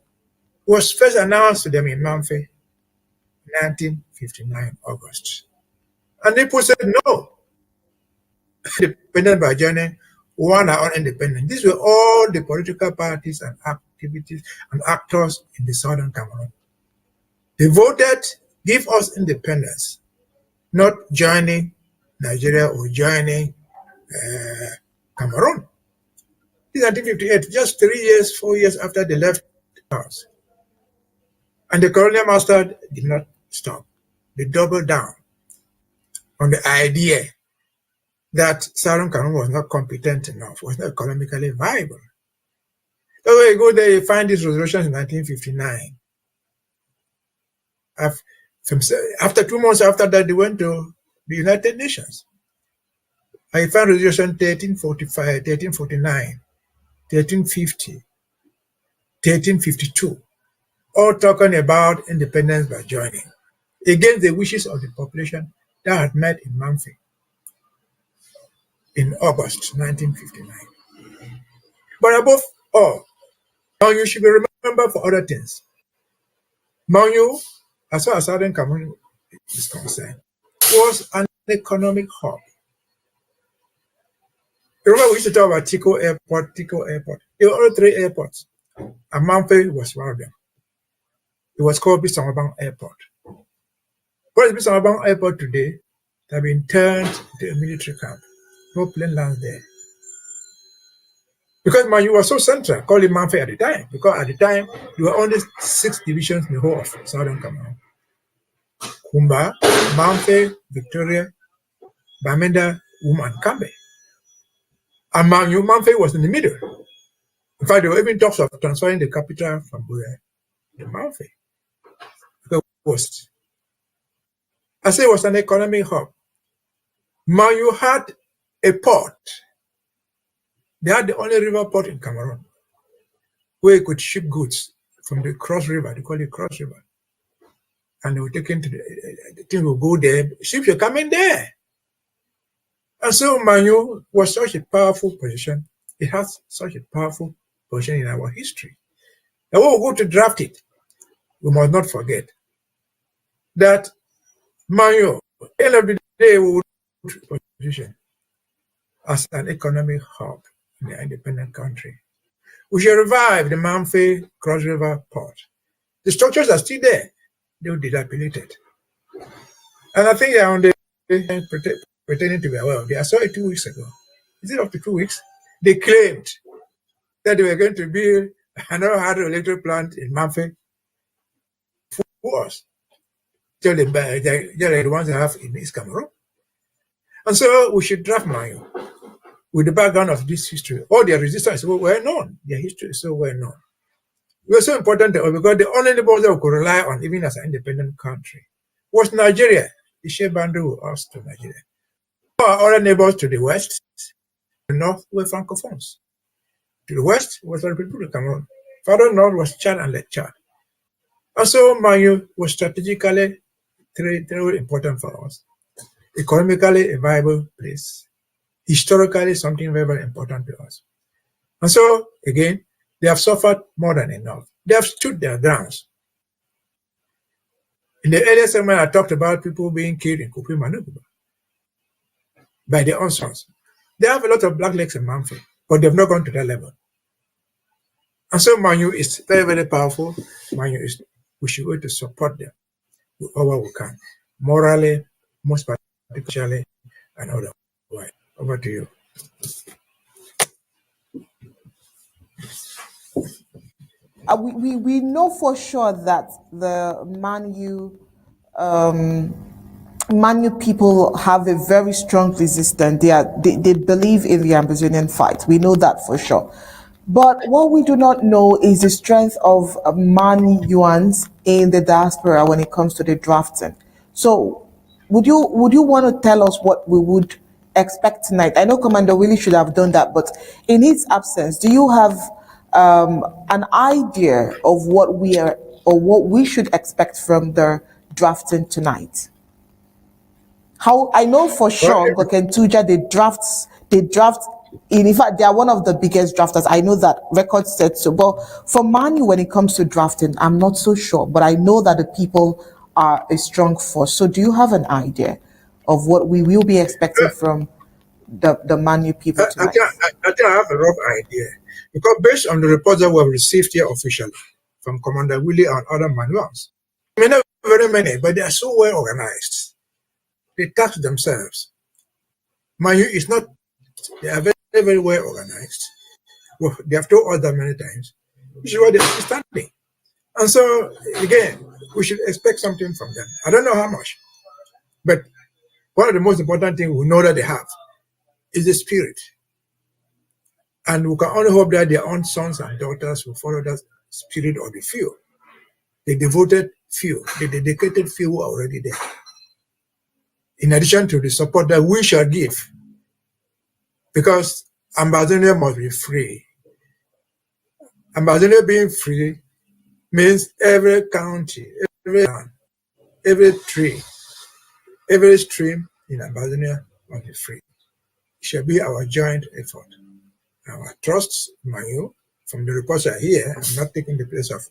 was first announced to them in Mamfe, 1959, August. And people said no. Independent by joining, one our own independent. These were all the political parties and activities and actors in the Southern Cameroon. They voted, give us independence, not joining Nigeria or joining Cameroon. In 1958, just 3 years, 4 years after they left the house. And the colonial master did not stop. They doubled down on the idea that Southern Cameroon was not competent enough, was not economically viable. So when you go there, you find these resolutions in 1959. After 2 months after that, they went to the United Nations. I found resolution 1345, 1349, 1350, 1352, all talking about independence by joining, against the wishes of the population that had met in Mamfe in August 1959. But above all, Manyu should be remembered for other things. Manyu, as far as Southern Cameroon is concerned, was an economic hub. Remember, we used to talk about Tico Airport. There were all 3 airports, and Mamfe was one of them. It was called Bisangobang Airport. What is Bismarck Airport today have been turned into a military camp. No plane lands there. Because Manyu was so central, called it Manfe at the time. Because at the time, there were only 6 divisions in the whole of southern Cameroon. Kumba, Manfe, Victoria, Bamenda, and Kambe. And Manfe was in the middle. In fact, there were even talks of transferring the capital from Buea to Manfe. Because it was, I say it was an economic hub. Manyu had a port. They had the only river port in Cameroon where you could ship goods from the Cross River. They call it Cross River. And they were taken to the thing will go there. Ships were coming there. And so Manyu was such a powerful position. It has such a powerful position in our history. And when we go to draft it, we must not forget that Manyu, at the end of the day, we would position as an economic hub in the independent country. We should revive the Manfe Cross River port. The structures are still there. They were dilapidated. And I think they are on the pretending to be aware of it. I saw it 2 weeks ago. Is it up to 2 weeks? They claimed that they were going to build another hydroelectric plant in Manfe for us. They're the ones they have in East Cameroon. And so we should draft Manyu with the background of this history. All their resistance is well known. Their history is so well known. It was so important because the only neighbors that we could rely on, even as an independent country, was Nigeria. The shared boundary with us to Nigeria. Our other neighbors to the west, the north were Francophones. To the west was the Republic of Cameroon. Further north was Chad and Lake Chad. And so Manyu was strategically very important for us. Economically a viable place. Historically something very, very important to us. And so, again, they have suffered more than enough. They have stood their grounds. In the earlier segment, I talked about people being killed in Kupi Manukuba by their own sons. They have a lot of black legs in Manfe, but they've not gone to that level. And so Manyu is very, very powerful. Manyu is, we should go to support them with all what we can, morally, most particularly, and otherwise. Over to you. We know for sure that the Manyu people have a very strong resistance. They believe in the Ambazonian fight. We know that for sure. But what we do not know is the strength of Manyuans in the diaspora when it comes to the drafting. So would you want to tell us what we would expect tonight? I know Commander Willy should have done that, but in his absence, do you have an idea of what we should expect from the drafting tonight? How I know for sure Gokentuja they draft in fact they are one of the biggest drafters. I know that record said so. But for Manyu, when it comes to drafting, I'm not so sure. But I know that the people are a strong force. So do you have an idea of what we will be expecting from the Manyu people tonight? I think I have a rough idea. Because based on the reports that we have received here officially from Commander Willy and other Manyuans, I mean, not very many, but they are so well organized. They tax themselves. Manyu is not, they are very, very well organized. Well, they have told us that many times, which is why they're standing. And so, again, we should expect something from them. I don't know how much, but one of the most important things we know that they have is the spirit. And we can only hope that their own sons and daughters will follow that spirit of the few. The devoted few, the dedicated few who are already there. In addition to the support that we shall give, because Ambazonia must be free. Ambazonia being free means every county, every town, every tree, every stream in Ambazonia must be free. It shall be our joint effort. Our trust, Manyu, from the reports I hear, I'm not taking the place of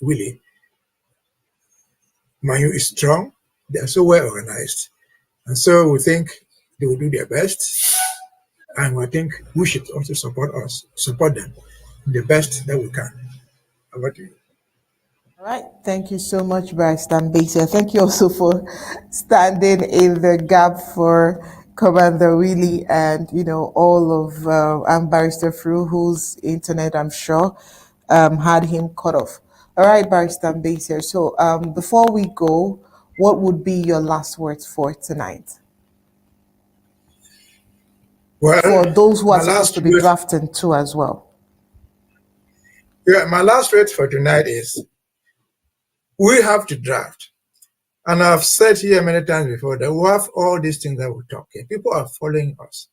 Willy. Manyu is strong, they are so well organized. And so we think they will do their best. And I think we should also support them the best that we can. How about you? All right. Thank you so much, Barrister Mbeseha. Thank you also for standing in the gap for Commander Willy and, all of and Barrister Fru, whose internet, I'm sure, had him cut off. All right, Barrister Mbeseha. So before we go, what would be your last words for tonight? Well, for those who are my supposed last to be word- drafting too as well. Yeah, my last word for tonight is we have to draft. And I've said here many times before that we have all these things that we talk. Okay? People are following us.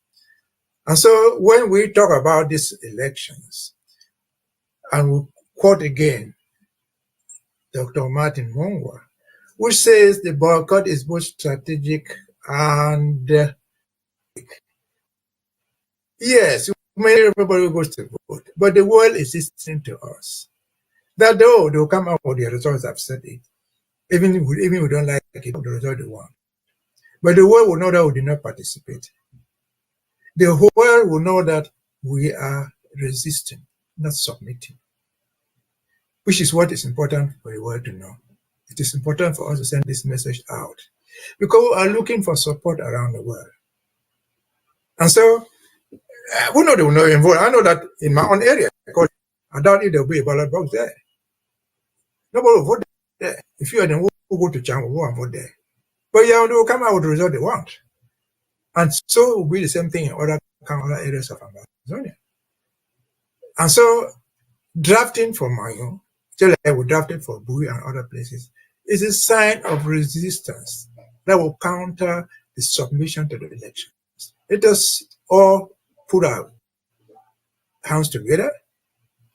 And so when we talk about these elections, and we quote again Dr. Martin Mongwa, which says the boycott is both strategic and yes, many everybody goes to vote, but the world is listening to us. That though they'll come out with the results, I've said it. Even if we don't like it, the result they want. But the world will know that we did not participate. The whole world will know that we are resisting, not submitting, which is what is important for the world to know. It is important for us to send this message out because we are looking for support around the world. And so, we know they will not involve. I know that in my own area, I doubt if there will be a ballot box there. Nobody will vote there. If you are the one who go to China, go and vote there. But yeah, they will come out with the result they want. And so it will be the same thing in other areas of Amazonia. And so drafting for Manyu, just like we drafted for Bui and other places, is a sign of resistance that will counter the submission to the elections. Let us all put our hands together,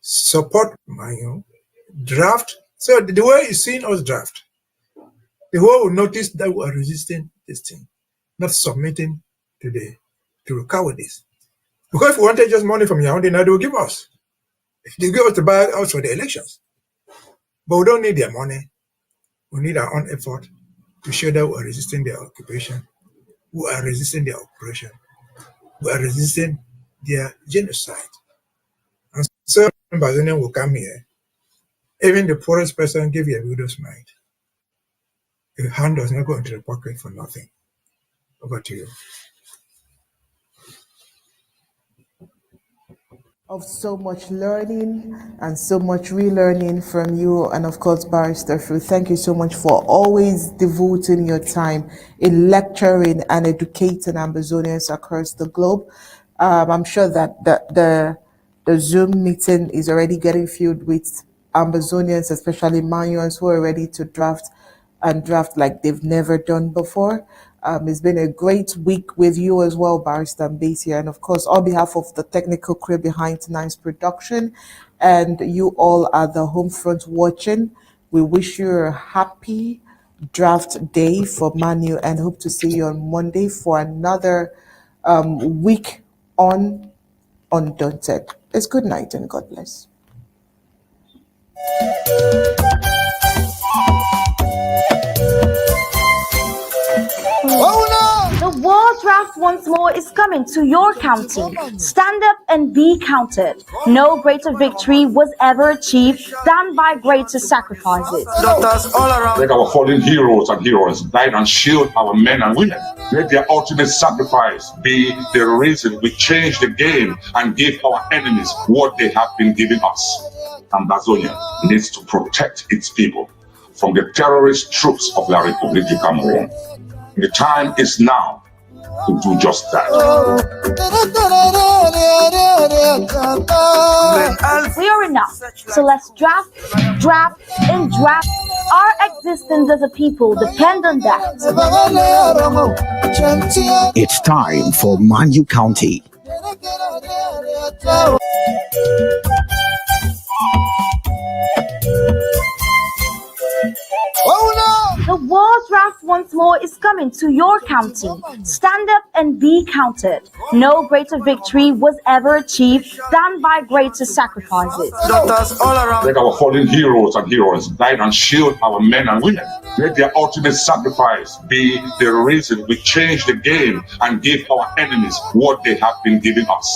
support Manyu, draft. So the way you see us draft, the world will notice that we are resisting this thing, not submitting to the cowardice. Because if we wanted just money from Yaoundé, now they will give us. They give us to buy us for the elections. But we don't need their money. We need our own effort to show that we are resisting their occupation. We are resisting their oppression. We are resisting their genocide. And so Ambazonians will come here. Even the poorest person give you a widow's mite. Your hand does not go into the pocket for nothing. Over to you. Of so much learning and so much relearning from you, and of course, Barrister Fru. Thank you so much for always devoting your time in lecturing and educating Ambazonians across the globe. I'm sure that the Zoom meeting is already getting filled with Ambazonians, especially Manyuans, who are ready to draft like they've never done before. It's been a great week with you as well, Barrister Mbeseha, and of course, on behalf of the technical crew behind tonight's production, and you all at the home front watching, we wish you a happy draft day for Manyu and hope to see you on Monday for another week on Undaunted. It's good night and God bless. The World Draft once more is coming to your county. Stand up and be counted. No greater victory was ever achieved than by greater sacrifices. Daughters all around. Let our fallen heroes and heroines guide and shield our men and women. Let their ultimate sacrifice be the reason we change the game and give our enemies what they have been giving us. Ambazonia needs to protect its people from the terrorist troops of La République du Cameroun. The time is now to do just that. We are enough, so let's draft, and draft. Our existence as a people depend on that. It's time for Manyu County. The World Draft once more is coming to your county. Stand up and be counted. No greater victory was ever achieved than by greater sacrifices. Daughters all around. Let our fallen heroes and heroines guide and shield our men and women. Let their ultimate sacrifice be the reason we change the game and give our enemies what they have been giving us.